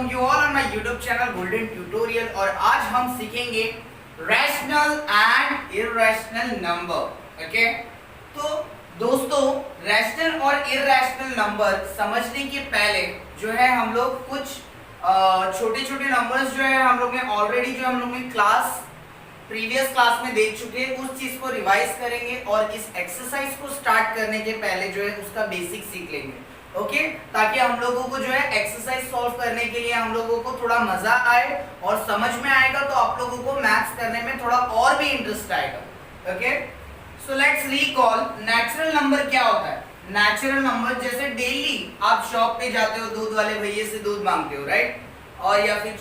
Welcome you all on my YouTube channel golden tutorial. और आज हम सीखेंगे rational and irrational number. Okay, तो दोस्तों रैशनल और इरैशनल नंबर समझने के पहले जो है हम लोग कुछ छोटे छोटे नंबर्स जो है हम लोग ने ऑलरेडी जो हम लोग ने प्रीवियस क्लास में देख चुके हैं, उस चीज को रिवाइज करेंगे और इस एक्सरसाइज को स्टार्ट करने के पहले जो है उसका बेसिक सीख लेंगे। ओके, ताकि हम लोगों को जो है एक्सरसाइज सॉल्व करने के लिए हम लोगों को थोड़ा मजा आए और समझ में आएगा, तो आप लोगों को मैथ्स करने में थोड़ा और भी इंटरेस्ट आएगा। Okay, so let's recall natural number क्या होता है। नेचुरल नंबर जैसे डेली आप शॉप पे जाते हो, दूध वाले भैया से दूध मांगते हो, राइट, और या फिर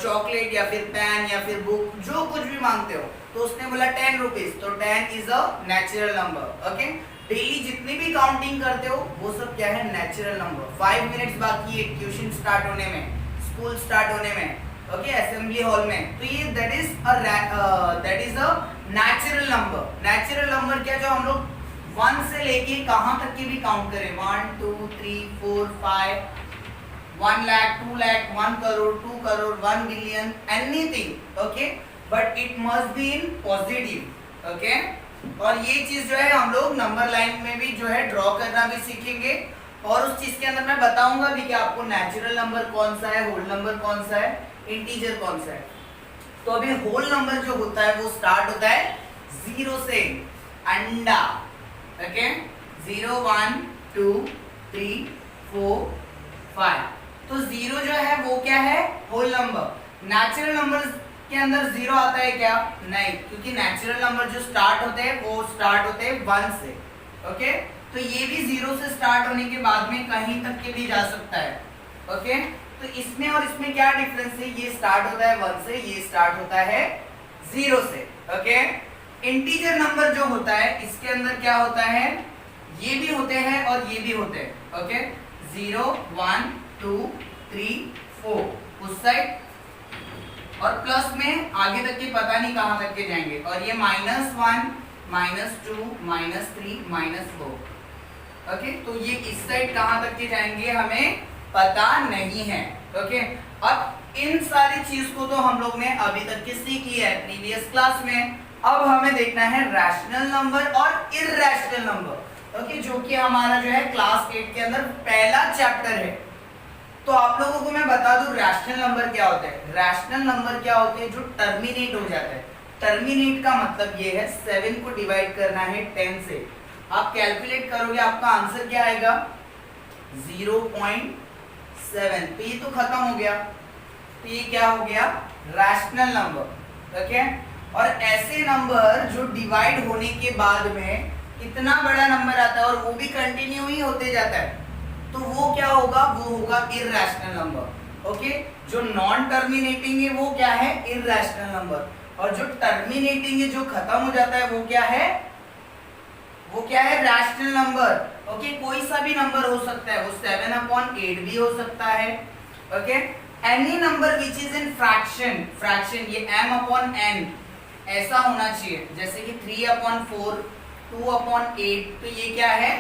चॉकलेट या फिर पेन या फिर बुक, जो कुछ भी मांगते हो, तो उसने बोला 10 रुपीज, तो 10 is a natural number. Okay, daily जितनी भी काउंटिंग करते हो वो सब क्या है, नेचुरल नंबर। 5 मिनट्स बाकी है ट्यूशन स्टार्ट होने में, स्कूल स्टार्ट होने में, ओके, असेंबली हॉल में, तो ये that is a natural number. Natural number क्या, जो हम लोग 1 से लेके कहां तक की भी काउंट करें, 1 2 3 4 5, 1 lakh, 2 lakh, 1 crore, 2 crore, 1 billion, anything. Okay, but it must be in positive. Okay, और ये चीज जो है हम लोग नंबर लाइन में भी जो है ड्रॉ करना भी सीखेंगे, और उस चीज के अंदर मैं बताऊंगा भी कि आपको नेचुरल नंबर कौन सा है, होल नंबर कौन सा है, इंटीजर कौन सा है। तो अभी होल नंबर जो होता है वो स्टार्ट होता है 0 से, अंडा। ओके, 0 1 2 3 4 5, तो 0 जो है वो क्या है, होल नंबर। नेचुरल नंबर के अंदर 0 आता है क्या, नहीं, क्योंकि नेचुरल नंबर जो स्टार्ट होते हैं वो स्टार्ट होते हैं 1 से। ओके, तो ये भी 0 से स्टार्ट होने के बाद में कहीं तक के भी जा सकता है। ओके, तो इसमें और इसमें क्या डिफरेंस है, ये स्टार्ट होता है 1 से, ये स्टार्ट होता है 0 से। ओके, इंटीजर नंबर जो होता है इसके अंदर क्या होता है, ये भी होते हैं और ये भी होते हैं। ओके, 0 1 2 3 4 उस साइड, और प्लस में आगे तक के पता नहीं कहां तक के जाएंगे, और ये -1 -2 -3 -4। ओके, तो ये इस साइड कहां तक के जाएंगे हमें पता नहीं है। ओके, अब इन सारी चीज को तो हम लोग ने अभी तक के सीख लिया है प्रीवियस क्लास में। अब हमें देखना है रैशनल नंबर और इरैशनल नंबर। ओके, जो कि हमारा जो है क्लास 8 के अंदर पहला चैप्टर है। तो आप लोगों को मैं बता दूं रैशनल नंबर क्या होता है। रैशनल नंबर क्या होते हैं, जो टर्मिनेट हो जाता है। टर्मिनेट का मतलब ये है 7 को डिवाइड करना है 10 से। आप कैलकुलेट करोगे, आपका आंसर क्या आएगा, 0.7। तो ये तो खत्म हो गया, तो ये क्या हो गया, रैशनल नंबर। ओके, और ऐसे नंबर जो डिवाइड होने के बाद में इतना बड़ा नंबर आता है और वो भी कंटिन्यू ही होते जाता है, तो वो क्या होगा, वो होगा इरैशनल नंबर। ओके, जो नॉन टर्मिनेटिंग है वो क्या है, इरैशनल नंबर, और जो टर्मिनेटिंग है, जो खत्म हो जाता है, वो क्या है, वो क्या है, रैशनल नंबर। ओके, कोई सा भी नंबर हो सकता है, वो 7/8 भी हो सकता है। Okay, any number which is in fraction, ये m/n ऐसा होना चाहिए, जैसे कि 3/4 2/8, तो ये क्या है,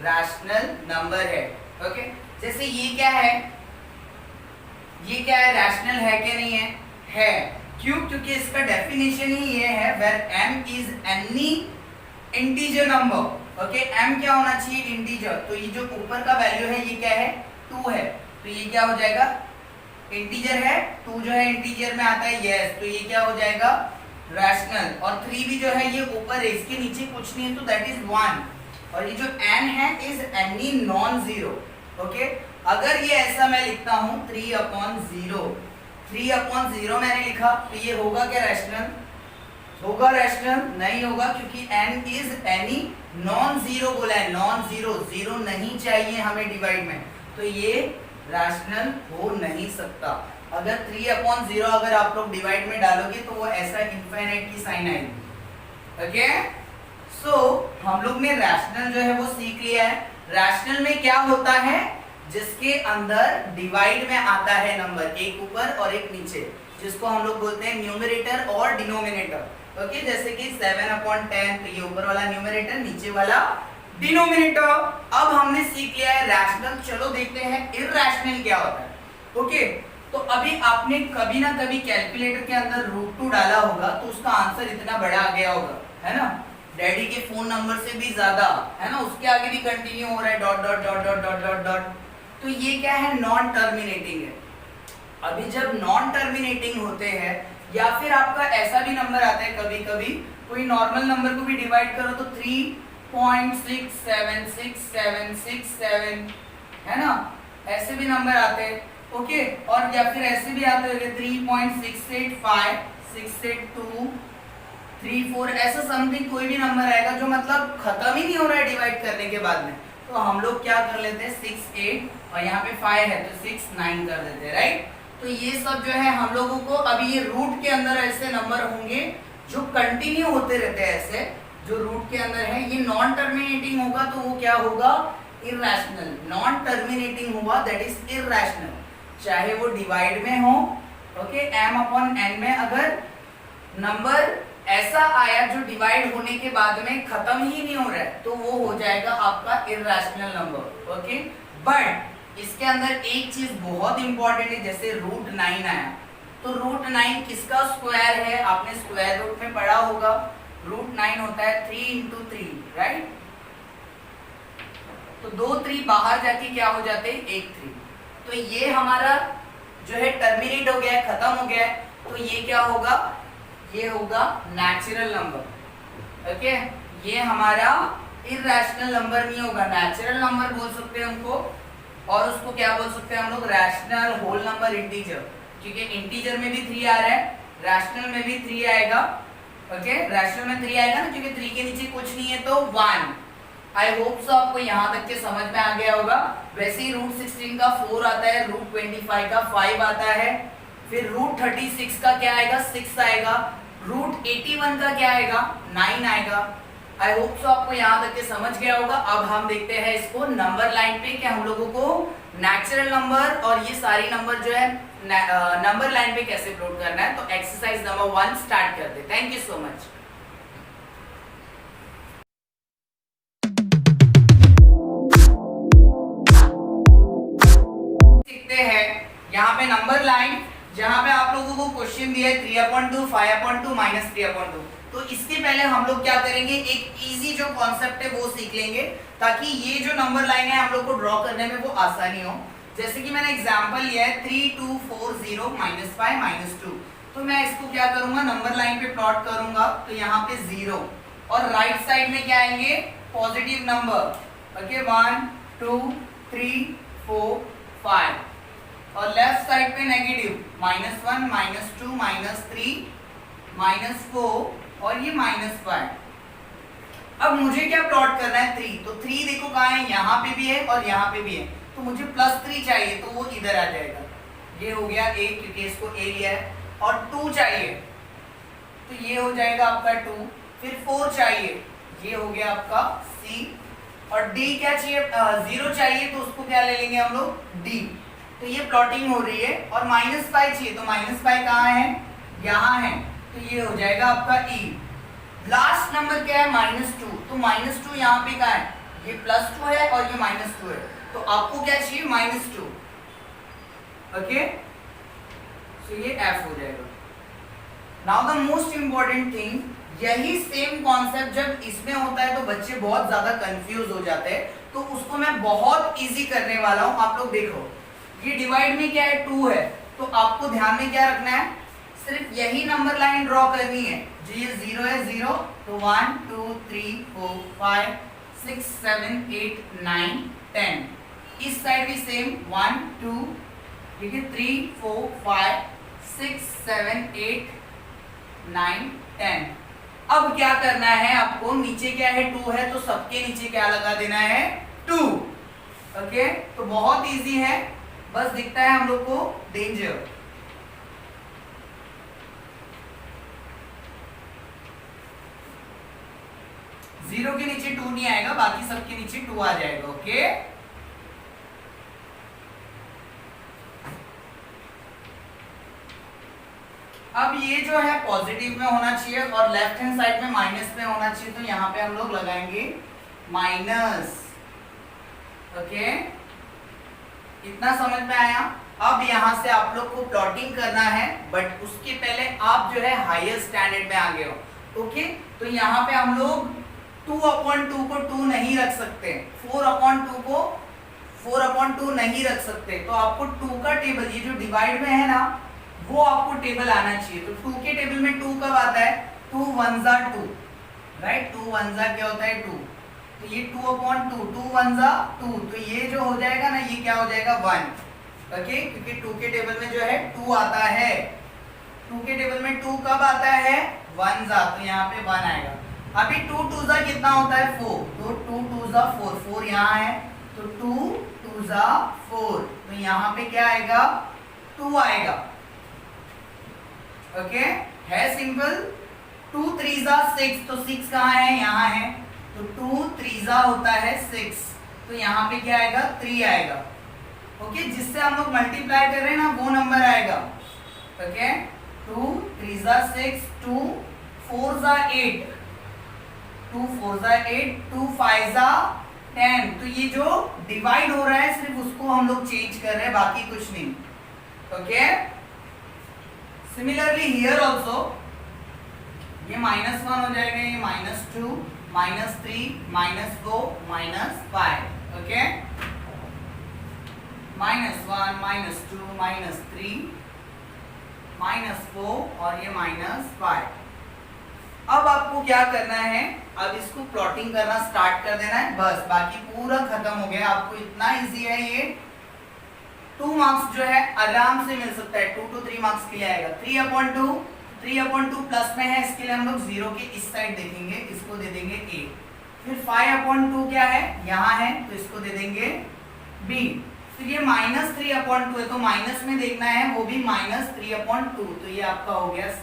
रैशनल नंबर है। ओके, जैसे ये क्या है, ये क्या है, रैशनल है क्या नहीं है, है। क्यों, क्योंकि इसका डेफिनेशन ही ये है, where m is any integer number. Okay, m क्या होना चाहिए, इंटीजर, तो ये जो ऊपर का वैल्यू है ये क्या है, 2 है, तो ये क्या हो जाएगा, इंटीजर है, 2 जो है इंटीजर में आता है, यस, तो ये क्या हो जाएगा, रैशनल। और 3 भी जो है ये ऊपर है, इसके नीचे कुछ नहीं है, तो दैट इज 1। और ये जो n है is any non zero. Okay, अगर ये ऐसा मैं लिखता हूं 3/0 मैंने लिखा, तो ये होगा क्या, रैशनल होगा, रैशनल नहीं होगा, क्योंकि n is any non zero बोला है, नॉन जीरो, जीरो नहीं चाहिए हमें डिवाइड में, तो ये रैशनल हो नहीं सकता। अगर 3/0 अगर आप लोग डिवाइड में डालोगे तो वो ऐसा इनफाइनाइट की साइन आएगी। ओके, सो हम लोग ने रैशनल जो है वो सीख लिया है। रैशनल में क्या होता है, जिसके अंदर डिवाइड में आता है नंबर, एक ऊपर और एक नीचे, जिसको हम लोग बोलते हैं न्यूमरेटर और डिनोमिनेटर। ओके, जैसे कि 7/10, तो ये ऊपर वाला न्यूमरेटर, नीचे वाला डिनोमिनेटर। अब हमने सीख लिया है रैशनल, चलो देखते हैं इरैशनल क्या होता है। ओके, तो अभी आपने कभी ना कभी कैलकुलेटर के अंदर √2 डाला होगा तो उसका आंसर इतना बड़ा आ गया होगा, है ना, डैडी के फोन नंबर से भी ज्यादा, है ना, उसके आगे भी कंटिन्यू हो रहा है dot dot dot dot dot dot dot. तो ये क्या है, नॉन टर्मिनेटिंग है। अभी जब नॉन टर्मिनेटिंग होते हैं या फिर आपका ऐसा भी नंबर आता है, कभी कभी कोई नॉर्मल नंबर को भी डिवाइड करो तो 3.67667 है ना, ऐसे भी नंबर आते हैं। ओके, और या फिर ऐसे भी आते हैं 3.685 682 34, ऐसा समथिंग कोई भी नंबर आएगा जो मतलब खत्म ही नहीं हो रहा है डिवाइड करने के बाद में। तो हम लोग क्या कर लेते हैं 6 8 और यहाँ पे 5 है तो 6 9 कर देते हैं, राइट। तो ये सब जो है हम लोगों को अभी ये रूट के अंदर ऐसे नंबर होंगे जो कंटिन्यू होते रहते हैं, ऐसे जो रूट के अंदर है। ये नॉन टर्मिनेटिंग होगा तो वो क्या होगा, इररेशनल। नॉन टर्मिनेटिंग हुआ दैट इज इररेशनल, चाहे वो डिवाइड में हो, ओके, m/n में अगर नंबर ऐसा आया जो डिवाइड होने के बाद में खत्म ही नहीं हो रहा है तो वो हो जाएगा आपका इररेशनल नंबर, ओके। बट इसके अंदर एक चीज बहुत इंपॉर्टेंट है, जैसे √9 आया तो √9 किसका स्क्वायर है, आपने स्क्वायर रूट में पढ़ा होगा। √9 होता है 3 × 3, राइट। तो 2 3 बाहर जाके क्या हो जाते हैं, 1 3। तो ये हमारा जो है टर्मिनेट हो गया है, खत्म हो गया है। तो ये क्या होगा, ये होगा नेचुरल नंबर, ओके। ये हमारा इररेशनल नंबर नहीं होगा, नेचुरल नंबर बोल सकते हैं हमको। और उसको क्या बोल सकते हैं हम लोग, रैशनल होल नंबर इंटीजर, क्योंकि इंटीजर में भी 3 आ रहा है, रैशनल में भी 3 आएगा, ओके। रैशनल में 3 आएगा ना, क्योंकि 3 के नीचे कुछ नहीं है तो 1। आई होप सो आपको यहाँ तक के समझ में आ गया होगा। वैसे ही √16 का 4 आता है, √25 का 5 आता है, फिर √36 का क्या आएगा, 6 आएगा, √81 का क्या आएगा, 9 आएगा। आई होप सो आपको यहाँ तक के समझ गया होगा। अब हम देखते हैं इसको नंबर लाइन पे कि हम लोगों को नेचुरल नंबर और ये सारी नंबर जो है नंबर लाइन पे कैसे प्लॉट करना है। तो एक्सरसाइज नंबर 1 स्टार्ट करते हैं। Thank you so much. सीखते हैं यहाँ पे नंबर लाइन, जहाँ पे आप लोगों को क्वेश्चन दिया है 3/2 5/2 -3/2। तो इसके पहले हम लोग क्या करेंगे, एक इजी जो कॉन्सेप्ट है वो सीख लेंगे ताकि ये जो नंबर लाइन है हम लोग को ड्रॉ करने में वो आसानी हो। जैसे कि मैंने एग्जांपल लिया है 3 2 4 0 -5 -2। तो मैं इसको क्या करूंगा, नंबर लाइन पे प्लॉट करूंगा। तो यहाँ पे 0 और राइट साइड में क्या आएंगे, पॉजिटिव नंबर, ओके, 1 2 3 4 5। और लेफ्ट साइड पे नेगेटिव -1 -2 -3 -4 और ये -5। अब मुझे क्या प्लॉट करना है, 3। तो 3 देखो कहाँ है, यहाँ पे भी है और यहाँ पे भी है। तो मुझे +3 चाहिए तो वो इधर आ जाएगा, ये हो गया A, क्योंकि इसको A लिया है। और 2 चाहिए तो ये हो जाएगा आपका 2। फिर 4 चाहिए, ये हो गया आपका C। और D क्या चाहिए, 0 चाहिए तो उसको क्या ले लेंगे हम लोग, D। तो ये प्लॉटिंग हो रही है। और -5 चाहिए तो -5 कहाँ है, यहाँ है, तो ये हो जाएगा आपका E। लास्ट नंबर क्या है, -2। तो -2 यहाँ पे कहाँ है, ये +2 है और ये -2 है। तो आपको क्या चाहिए, -2, ओके। सो ये F हो जाएगा। Now the most important thing, यही सेम कॉन्सेप्ट जब इसमें होता है तो बच्चे बहुत ज्यादा कंफ्यूज हो जाते हैं। तो उसको मैं बहुत इजी करने वाला हूं। आप लोग देखो, ये डिवाइड में क्या है, 2 है। तो आपको ध्यान में क्या रखना है, सिर्फ यही नंबर लाइन ड्रॉ करनी है। जो ये 0 है, 0, तो 1 2 3 4 5 6 7 8 9 10। इस साइड भी सेम 1 2 ठीक है, 3 4 5 6 7 8 9 10। अब क्या करना है आपको, नीचे क्या है, 2 है, तो सबके नीचे क्या लगा देना है, 2, ओके। तो बहुत इजी है, बस दिखता है हम लोग को डेंजर। जीरो के नीचे 2 नहीं आएगा, बाकी सबके नीचे 2 आ जाएगा, ओके। अब ये जो है पॉजिटिव में होना चाहिए और लेफ्ट हैंड साइड में माइनस में होना चाहिए। तो यहाँ पे हम लोग लगाएंगे माइनस, ओके। इतना समझ में आया। अब यहाँ से आप लोग को प्लॉटिंग करना है, बट उसके पहले आप जो है हायर स्टैंडर्ड में आ गए हो। ओके, तो यहाँ पे हम लोग 2/2 को 2 नहीं रख सकते, 4/2 को 4/2 नहीं रख सकते। तो आपको 2 का टेबल, ये जो डिवाइड में है ना, वो आपको टेबल आना चाहिए। तो 2 के टेबल में 2 कब आता है? 2 1 जा 2, राइट। 2 1 जा क्या होता है? 2। तो ये 2/2, 2 1 जा 2, तो ये जो हो जाएगा ना, ये क्या हो जाएगा? 1। ओके, क्योंकि 2 के टेबल में जो है 2 आता है। 2 के टेबल में 2 कब आता है? 1 जा, तो यहाँ पे 1 आएगा। अभी 2 2 जा कितना होता है? 4, तो 2 2 जा 4, 4 यहाँ है, तो 2 2 जा 4, तो यहाँ पे क्या आएगा? 2 आएगा। ओके, है सिंपल। 2 3 जा 6, तो 6 कहाँ है? यहाँ है, तो 2 3 जा होता है 6, तो यहाँ पे क्या आएगा? 3 आएगा। ओके, जिससे हम लोग मल्टीप्लाई कर रहे हैं ना, वो नंबर आएगा। ओके, 2 3 जा 6, 2 4 जा 8, 2 4 जा 8, 2 5 जा 10। तो ये जो डिवाइड हो रहा है सिर्फ उसको हम लोग चेंज कर रहे हैं, बाकी कुछ नहीं। ओके, सिमिलरली हियर ऑल्सो ये -1 हो जाएगा, ये -2 -3 -4 -5। ओके, -1 -2 -3 -4 और ये -5। अब आपको क्या करना है? अब इसको प्लॉटिंग करना स्टार्ट कर देना है, बस। बाकी पूरा खत्म हो गया। आपको इतना इजी है ये। 2 मार्क्स जो है आराम से मिल सकता है, 2 to 3 मार्क्स के लिए आएगा। 3/2 प्लस में है, इसके लिए हम लोग 0 के इस साइड देखेंगे, इसको दे देंगे A। फिर 5/2 क्या है? यहाँ है, तो इसको दे देंगे B। फिर ये -3/2 है, तो माइनस में देखना है, वो भी -3/2, तो ये आपका हो गया C।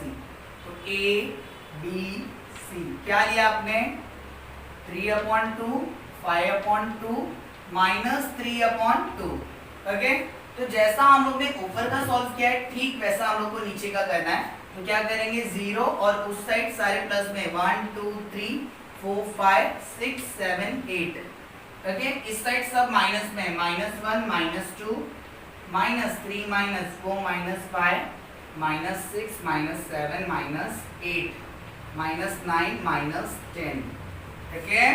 तो A B C क्या लिया आपने? 3/2 5/2 -3/2। ओके, तो जैसा हम लोग ने ऊपर का सॉल्व किया है, ठीक वैसा हम लोग को नीचे का करना है। तो क्या करेंगे? 0 और उस साइड सारे प्लस में 1 2 3 4 5 6 7 8। ओके, इस साइड सब माइनस में, -1 -2 -3 -4 -5 -6 -7 -8 -9 -10। ठीक है,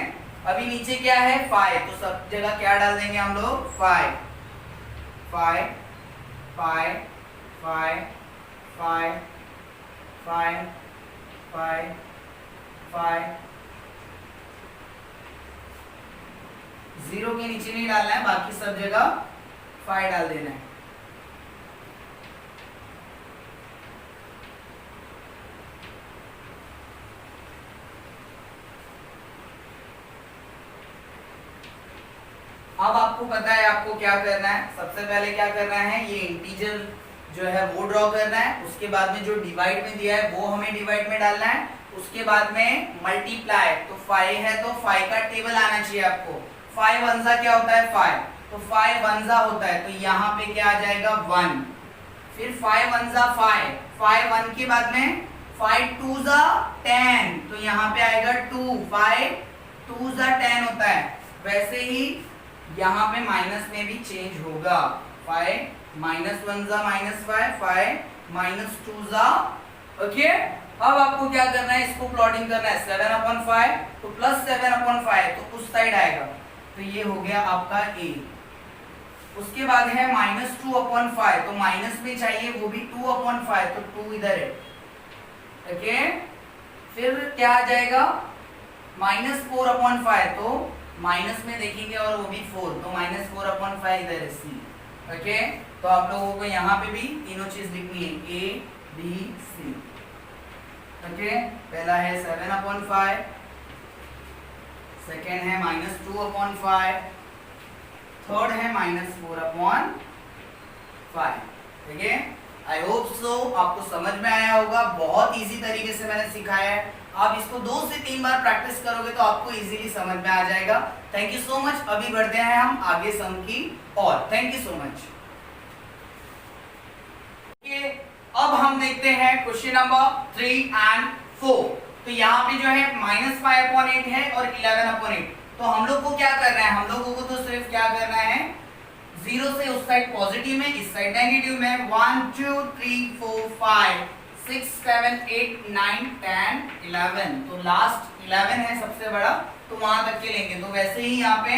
अभी नीचे क्या है? 5, तो सब जगह क्या डाल देंगे हम लोग? 5 5 5 5 5 5 5 5। 0 के नीचे नहीं डालना है, बाकी सब जगह 5 डाल देना है। अब आपको पता है आपको क्या करना है। सबसे पहले क्या करना है? ये इंटीजर जो है वो ड्रॉ करना है। उसके बाद में जो डिवाइड में दिया है वो हमें डिवाइड में डालना है। उसके बाद में मल्टीप्लाई, तो 5 है तो 5 का टेबल आना चाहिए आपको। 5 1 जा क्या होता है? 5, तो 5 1 जा होता है, तो यहाँ पे क्या आ जाएगा? 1। फिर 5 1 जा 5, 5 1 के बाद में 5 2 जा 10, तो यहाँ पे आएगा 2। 5 2 जा 10 होता है। वैसे ही यहाँ पे माइनस में भी चेंज होगा। 5 -1 जा -5, 5 -2 जा। ओके, अब आपको क्या करना है? इसको प्लॉटिंग करना है। 7/5, तो +7/5, तो उस साइड आएगा, तो ये हो गया आपका A। उसके बाद है -2/5, तो माइनस में चाहिए, वो भी 2/5, तो 2 इधर है। ओके, फिर क्या आ जाएगा? -4/5, तो माइनस में देखेंगे और वो भी 4, तो -4/5 इधर है C। ओके, तो आप लोगों को यहाँ पे भी तीनों चीज लिखनी है, A B C। ओके, पहला है 7/5, सेकेंड है -2/5, थर्ड है -4/5। ठीक है, आई होप सो आपको समझ में आया होगा। बहुत इजी तरीके से मैंने सिखाया है। आप इसको 2 से 3 बार प्रैक्टिस करोगे तो आपको इजीली समझ में आ जाएगा। Thank you so much. अभी बढ़ते हैं हम आगे सम की और। Thank you so much. अब हम देखते हैं क्वेश्चन नंबर 3 और 4। तो यहाँ पे जो है -5/8 है और 11/8। तो हम लोग को क्या करना है? हम लोगों को तो सिर्फ क्या करना है? जीरो से उस साइड पॉजिटिव में, इस साइड नेगेटिव में। 1 2 3 4 5 6 7 8 9 10 11, तो लास्ट 11 है सबसे बड़ा, तो वहां तक के लेंगे। तो वैसे ही यहाँ पे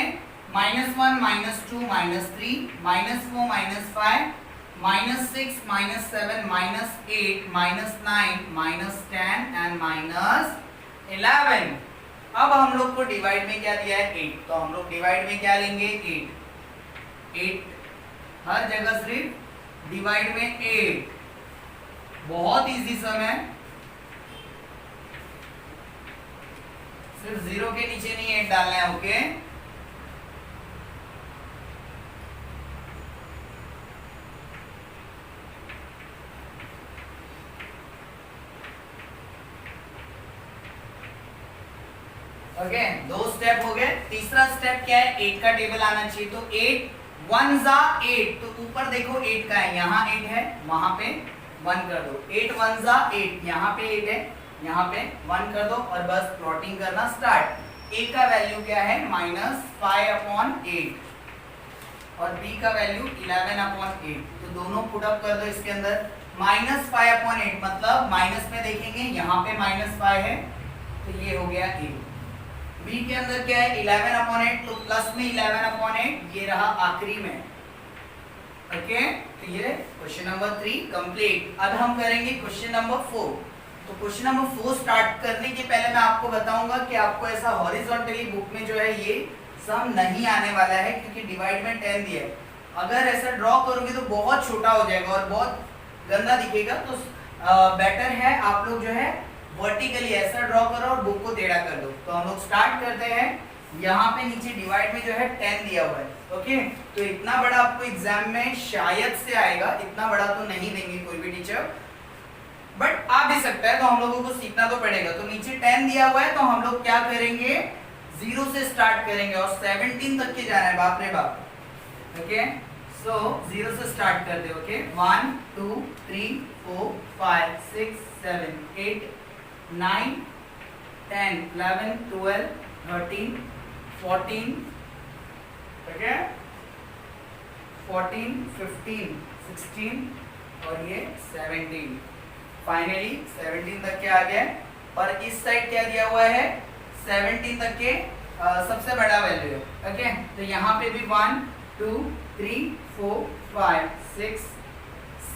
-1 -2 -3 -4 -5 -6 -7 -8 -9 -10 एंड -11। अब हम लोग को डिवाइड में क्या दिया है 8, तो हम लोग डिवाइड में क्या लेंगे 8 हर जगह सिर्फ डिवाइड में 8। बहुत इजी सम है, सिर्फ 0 के नीचे नहीं 8 डालना है। ओके, ओके, 2 स्टेप हो गए। तीसरा स्टेप क्या है, 8 का टेबल आना चाहिए। तो 8 1 जा 8, तो ऊपर देखो 8 का है, यहाँ 8 है, वहां पे 1 कर दो। 8 1 जा 8, यहाँ पे 8 है, यहाँ पे 1 कर दो और बस प्लॉटिंग करना स्टार्ट। a का वैल्यू क्या है -5/8 और b का वैल्यू 11/8, तो दोनों पुट अप कर दो इसके अंदर। -5/8 मतलब माइनस में देखेंगे, यहाँ पे -5 है, तो ये हो गया a। b के अंदर क्या है 11/8, तो प्लस में 11/8, ये रहा आखिरी में। ओके, तो ये क्वेश्चन नंबर 3 कंप्लीट। अब हम करेंगे क्वेश्चन नंबर 4। तो क्वेश्चन नंबर 4 स्टार्ट करने के पहले मैं आपको बताऊंगा कि आपको ऐसा हॉरिजॉन्टली बुक में जो है ये सम नहीं आने वाला है, क्योंकि डिवाइड में 10 दिया है। अगर ऐसा ड्रॉ करोगे तो बहुत छोटा हो जाएगा और बहुत गंदा दिखेगा, तो बेटर है आप लोग जो है वर्टिकली ऐसा ड्रॉ करो और बुक को टेढ़ा कर दो। तो हम लोग स्टार्ट करते हैं। यहाँ पे नीचे डिवाइड में जो है 10 दिया हुआ है। ओके, तो इतना बड़ा आपको एग्जाम में शायद से आएगा, इतना बड़ा तो नहीं देंगे कोई भी टीचर, बट आ भी सकता है, तो हम लोगों को सीखना तो पड़ेगा। तो नीचे 10 दिया हुआ है, तो हम लोग क्या करेंगे 0 से स्टार्ट करेंगे और 17 तक के जाना है, बाप रे बाप। ओके, सो 0 से स्टार्ट कर दे। ओके, 1 2 3 4 5 6 7 8 9 10 11 12 13 14, ओके, 14 15 16 और ये 17। फाइनली 17 तक के आ गए। और इस साइड क्या दिया हुआ है 17 तक के सबसे बड़ा वैल्यू है। ओके, तो यहाँ पे भी 1 2 3 4 5 6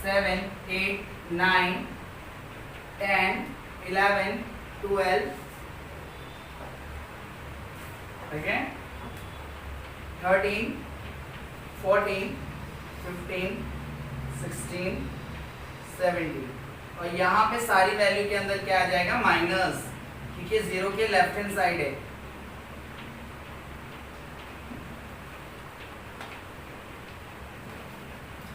7 8 9 10 11 12, ओके, 13 14 15 16 17। और यहाँ पे सारी वैल्यू के अंदर क्या आ जाएगा माइनस, क्योंकि 0 के लेफ्ट हैंड साइड है।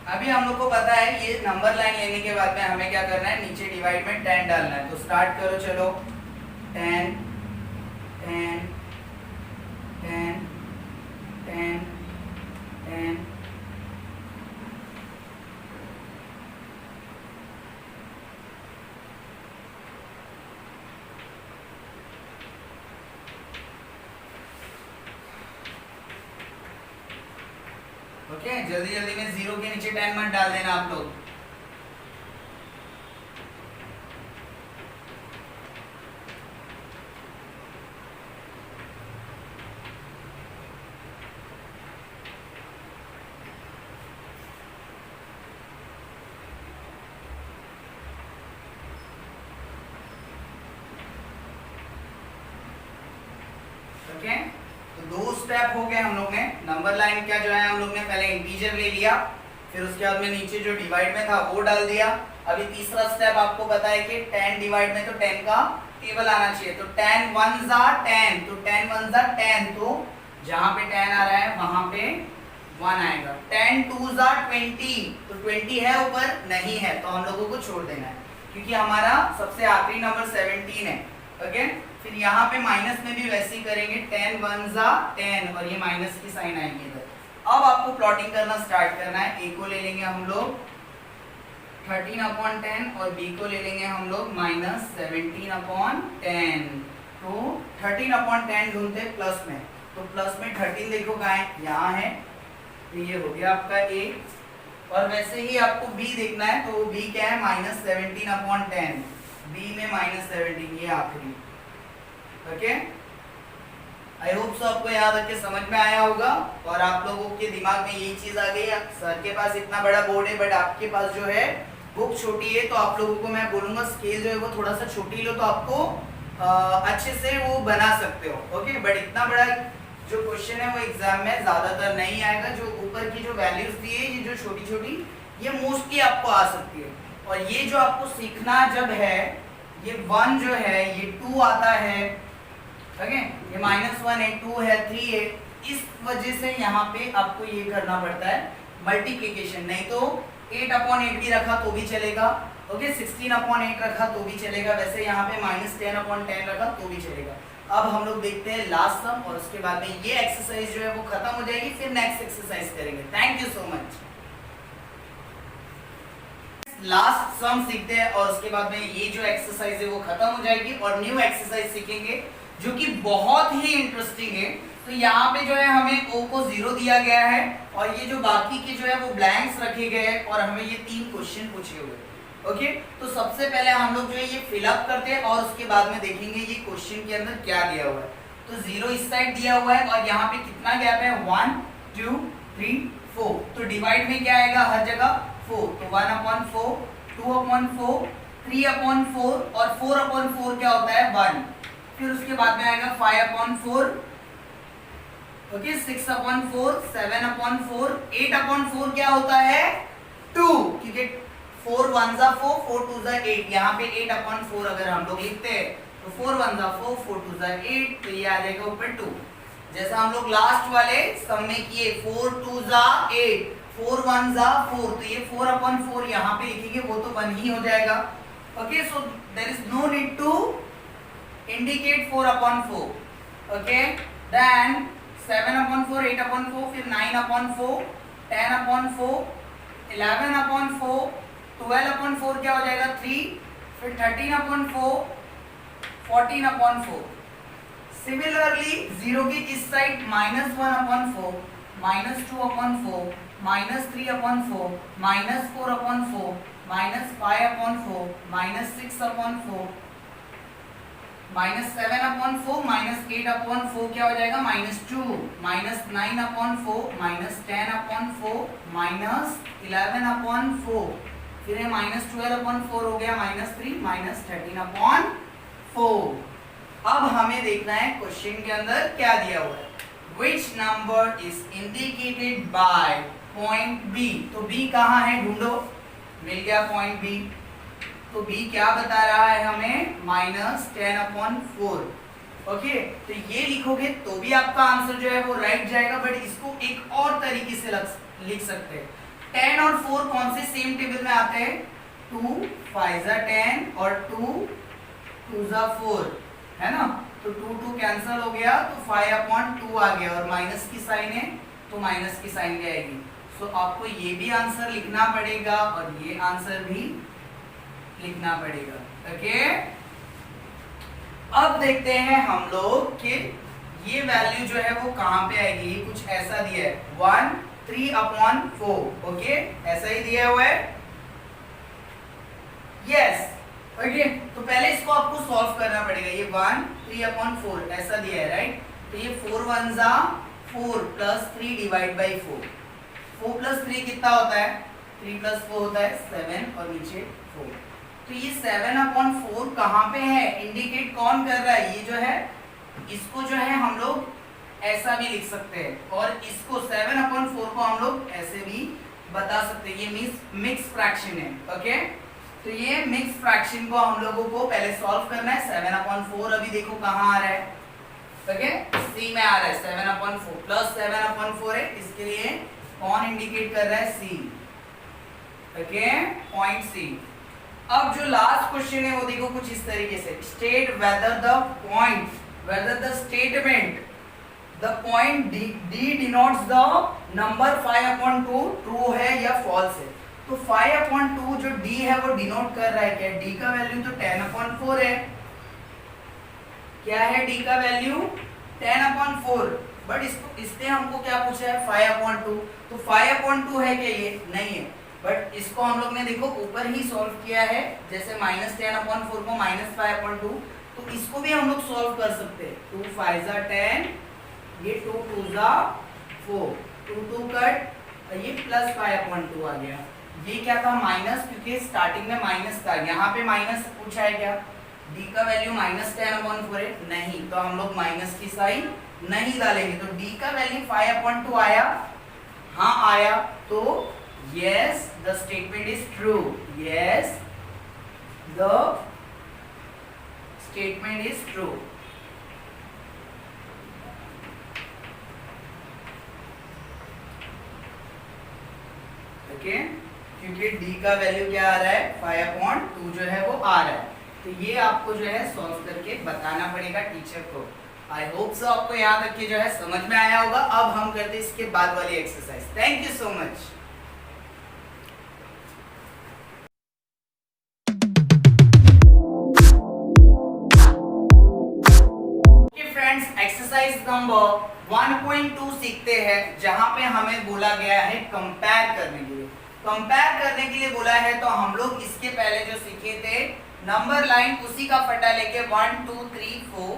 अभी हम लोग को पता है ये नंबर लाइन लेने के बाद में हमें क्या करना है, नीचे डिवाइड में 10 डालना है। तो स्टार्ट करो, चलो 10 10 10 10 10 ओके, जल्दी जल्दी में 0 के नीचे 10 मत डाल देना आप लोग। ओके, तो 2 स्टेप हो गए हम लोग ने। नंबर लाइन क्या जो है हम लोग ने पहले इंटीजर ले लिया, फिर उसके बाद में नीचे जो डिवाइड में था वो डाल दिया। अभी तीसरा स्टेप आपको पता है कि 10 डिवाइड में तो 10 का टेबल आना चाहिए। तो 10 1 जा 10, तो 10 1 जा 10, तो जहां पे 10 आ रहा है वहां पे 1 आएगा। 10 2 जा 20, तो 20 है ऊपर, नहीं है तो हम लोगों को छोड़ देना है, क्योंकि हमारा सबसे आखिरी नंबर 17 है। ओके, फिर यहाँ पे माइनस में भी वैसे ही करेंगे, 10 1 जा 10 और ये माइनस की साइन आएगी इधर। अब आपको प्लॉटिंग करना स्टार्ट करना है। ए को ले लेंगे हम लोग 13/10 और बी को ले लेंगे हम लोग -17/10। तो 13/10 ढूंढते प्लस में, तो प्लस में 13 देखो कहाँ है, यहाँ है, तो ये हो गया आपका ए। और वैसे ही आपको बी देखना है, तो बी क्या है, -17/10। बी में -17, ये आखिरी। ओके, आई होप सो आपको याद रख के समझ में आया होगा और आप लोगों के दिमाग में ये चीज आ गई। सर के पास इतना बड़ा बोर्ड है बट आपके पास जो है बुक छोटी है, तो आप लोगों को मैं बोलूंगा स्केल जो है वो थोड़ा सा छोटी लो, तो आपको अच्छे से वो बना सकते हो। ओके, बट इतना बड़ा जो क्वेश्चन है वो एग्जाम में ज्यादातर नहीं आएगा। जो ऊपर की जो वैल्यूज दी है, ये जो छोटी छोटी, ये मोस्टली आपको आ सकती है। और ये जो आपको सीखना जब है, ये 1 जो है, ये 2 आता है, ओके, ये -1 है, 2 है, 3 है। इस वजह से यहाँ पे आपको ये करना पड़ता है मल्टीप्लिकेशन। नहीं तो 8/8 भी रखा तो भी चलेगा, ओके, 16/8 रखा तो भी चलेगा, वैसे यहाँ पे -10/10 रखा तो भी चलेगा। अब हम लोग देखते हैं लास्ट सम और उसके बाद में ये एक्सरसाइज जो है वो खत्म हो जाएगी, फिर नेक्स्ट एक्सरसाइज करेंगे। Thank you so much. Last sum सीखते हैं और उसके बाद में ये जो एक्सरसाइज है वो खत्म हो जाएगी और न्यू एक्सरसाइज सीखेंगे जो कि बहुत ही इंटरेस्टिंग है। तो यहाँ पे जो है हमें ओ को 0 दिया गया है और ये जो बाकी के जो है वो ब्लैंक्स रखे गए हैं और हमें ये 3 क्वेश्चन पूछे हुए। ओके, तो सबसे पहले हम लोग जो है ये फिलअप करते हैं और उसके बाद में देखेंगे ये क्वेश्चन के अंदर क्या दिया हुआ है। तो 0 इस साइड दिया हुआ है और यहाँ पे कितना गैप है, 1 2 3 4। तो डिवाइड में क्या आएगा हर जगह 4, तो 1/4, 2/4, 3/4 और 4/4 क्या होता है 1। फिर उसके बाद में आएगा 5/4, ओके, 6/4, 7/4, 8/4 क्या होता है 2, क्योंकि 4 1 जा 4, 4 2 जा 8। यहाँ पे 8/4 अगर हम लोग लिखते हैं तो 4 1 जा 4, 4 2 जा 8, तो ये आ जाएगा ऊपर 2। जैसा हम लोग लास्ट वाले सम में किए, 4 2 जा 8, 4 1 जा 4, तो ये 4/4 यहाँ पे लिखेंगे वो तो 1 ही हो जाएगा। Okay, so there is no need to indicate 4/4, okay, then 7/4, 8/4, फिर 9/4, 10/4, 11/4, 12/4 क्या हो जाएगा 3, फिर 13/4, 14/4। सिमिलरली 0 की इस साइड -1/4, -2/4, -3/4, -4/4, -5/4, -6/4, -7/4, -8/4 क्या हो जाएगा -2, -9/4, -10/4, -11/4, फिर है -12/4 हो गया, -3, -13/4। अब हमें देखना है क्वेश्चन के अंदर क्या दिया हुआ है। Which number is indicated by point B? तो B कहाँ है ढूंढो, मिल गया पॉइंट B। तो B क्या बता रहा है हमें, -10/4। ओके, तो ये लिखोगे तो भी आपका आंसर जो है वो राइट जाएगा, बट इसको एक और तरीके से लिख सकते हैं। 10 और 4 कौन से सेम टेबल में आते हैं, 2 5 जा 10 और 2 2 जा 4, है ना। तो 2 2 कैंसिल हो गया, तो 5/2 आ गया और माइनस की साइन है तो माइनस की साइन भी आएगी। सो आपको ये भी आंसर लिखना पड़ेगा और ये आंसर भी लिखना पड़ेगा। ओके, अब देखते हैं हम लोग कि ये वैल्यू जो है वो कहां पे आएगी। ये कुछ ऐसा दिया है 1 3/4, ओके, ऐसा ही दिया हुआ है, यस। ओके, तो पहले इसको आपको सॉल्व करना पड़ेगा। ये 1 3/4 ऐसा दिया है, राइट। तो ये 4 1 जा 4 + 3 डिवाइड बाई 4, 4 + 3 कितना होता है, 3 + 4 होता है 7 और नीचे 4। तो ये 7/4 कहाँ पे है, इंडिकेट कौन कर रहा है, ये जो है इसको जो है हम लोग ऐसा भी लिख सकते हैं और इसको 7/4 को हम लोग ऐसे भी बता सकते हैं। ये मिक्स फ्रैक्शन है। ओके, तो ये मिक्स फ्रैक्शन को हम लोगों को पहले सॉल्व करना है। 7/4 अभी देखो कहाँ आ रहा है, ओके, सी में आ रहा है 7/4 प्लस 7/4 है, इसके लिए कौन इंडिकेट कर रहा है, सी। ओके, पॉइंट सी। अब जो लास्ट क्वेश्चन है वो देखो कुछ इस तरीके से, state whether the statement the point D denotes the number 5/2 true है या फॉल्स है। तो 5/2 जो डी है वो डिनोट कर रहा है क्या, डी का वैल्यू तो 10/4 है। क्या है डी का वैल्यू 10/4, बट इसने हमको क्या पूछा है 5/2, तो 5/2 है क्या ये? नहीं है। बट इसको हम लोग ने देखो ऊपर ही सॉल्व किया है, जैसे -10/4 को -5/2, तो इसको भी हम लोग सॉल्व कर सकते हैं। 2 5 10, ये 2 2 4, 2 2 कट, ये +5/2 आ गया। ये क्या था? माइनस, क्योंकि स्टार्टिंग में माइनस था, यहाँ पे माइनस पूछा है क्या? d का वैल्यू -10/4 है, नहीं, तो हम लोग माइनस की साइन नहीं डालेंगे। तो d का वैल्यू 5/2 आया, हाँ आया, तो yes the statement is true, yes the statement is true. Okay, क्योंकि d का वैल्यू क्या आ रहा है? 5/2 जो है वो आ रहा है। तो ये आपको जो है सॉल्व करके बताना पड़ेगा टीचर को। आई होप सो आपको यहाँ तक के जो है समझ में आया होगा। अब हम करते हैं इसके बाद वाली exercise. Thank you so much. Friends, exercise number 1.2 सीखते हैं, जहां पे हमें बोला गया है कंपेयर करने के लिए। कंपेयर करने के लिए बोला है, तो हम लोग इसके पहले जो सीखे थे नंबर लाइन, उसी का फटा लेके 1 2 3 4,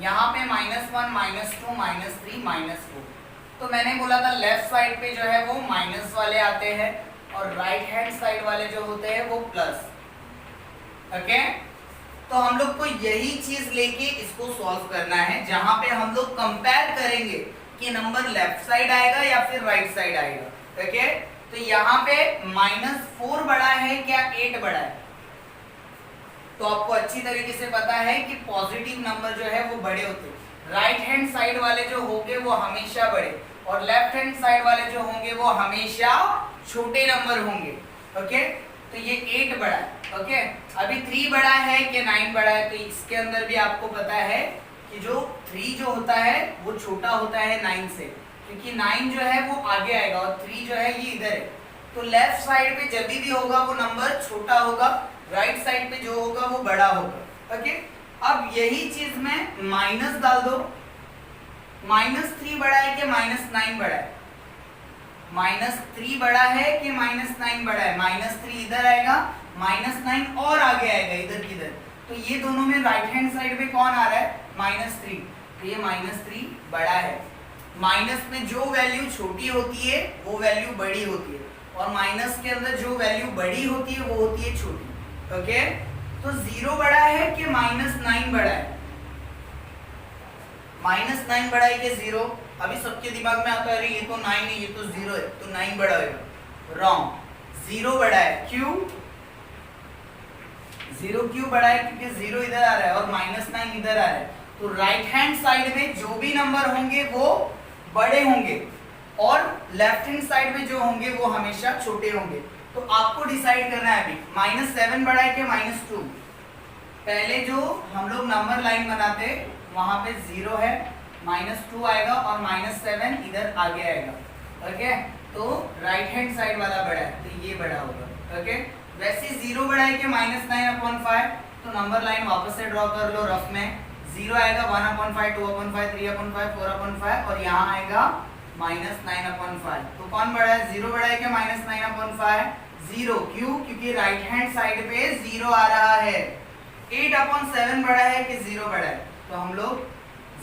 यहाँ पे -1 -2 -3 -4। तो मैंने बोला था लेफ्ट साइड पे जो है वो माइनस वाले आते हैं और राइट हैंड साइड वाले जो होते हैं वो प्लस। ओके, तो हम लोग को यही चीज लेके इसको सॉल्व करना है, जहां पे हम लोग कंपेयर करेंगे कि नंबर लेफ्ट साइड आएगा या फिर राइट साइड आएगा। ओके, तो यहाँ पे -4 बड़ा है क्या 8 बड़ा है? तो आपको अच्छी तरीके से पता है कि पॉजिटिव नंबर जो है वो बड़े होते हैं। राइट हैंड साइड वाले जो होंगे वो हमेशा बड़े, और लेफ्ट हैंड साइड वाले जो होंगे वो हमेशा छोटे नंबर होंगे। ओके, तो ये 8 बड़ा है। ओके, अभी 3 बड़ा है कि 9 बड़ा है? तो इसके अंदर भी आपको पता है कि जो 3 जो होता है वो छोटा होता है 9 से, क्योंकि 9 जो है वो आगे आएगा और 3 जो है ये इधर है। तो लेफ्ट साइड पे जब भी होगा वो नंबर छोटा होगा, राइट साइड पे जो होगा वो बड़ा होगा। ओके, अब यही चीज में माइनस डाल दो। -3 बड़ा है कि -9 बड़ा है? -3 बड़ा है कि -9 बड़ा है? -3 इधर आएगा, -9 और आगे आएगा इधर किधर, तो ये दोनों में राइट हैंड साइड पे कौन आ रहा है? -3, तो ये -3 बड़ा है। माइनस में जो वैल्यू छोटी होती है वो वैल्यू बड़ी होती है, और माइनस के अंदर जो वैल्यू बड़ी होती है वो होती है छोटी। ओके, तो 0 बड़ा है कि -9 बड़ा है? -9 बड़ा है कि 0? अभी सबके दिमाग में आता है अरे ये तो 9 है, ये तो 0 है, तो 9 बड़ा होगा। रॉन्ग, 0 बड़ा है। क्यों 0 क्यों बड़ा है? क्योंकि 0 इधर आ रहा है और -9 इधर आ रहा है। तो राइट हैंड साइड में जो भी नंबर होंगे वो बड़े होंगे, और लेफ्ट हैंड साइड में जो होंगे वो हमेशा छोटे होंगे। तो आपको डिसाइड करना है अभी -7 बड़ा है कि -2? पहले जो हम लोग नंबर लाइन बनाते वहां पे 0 है, -2 आएगा और -7 इधर आगे आएगा। ओके, तो राइट हैंड साइड वाला बड़ा है तो ये बड़ा होगा। ओके, वैसे 0 बड़ा है कि -9/5? तो नंबर लाइन वापस से ड्रॉ कर लो रफ में। 0 आएगा 1/5, 2/5, 3/5, 4/5, और यहाँ आएगा -9/5। तो कौन बड़ा है? 0 बड़ा है कि -9/5? 0, क्यों? क्योंकि राइट हैंड साइड पे 0 आ रहा है। 8/7 बड़ा है कि 0 बड़ा है? तो हम लोग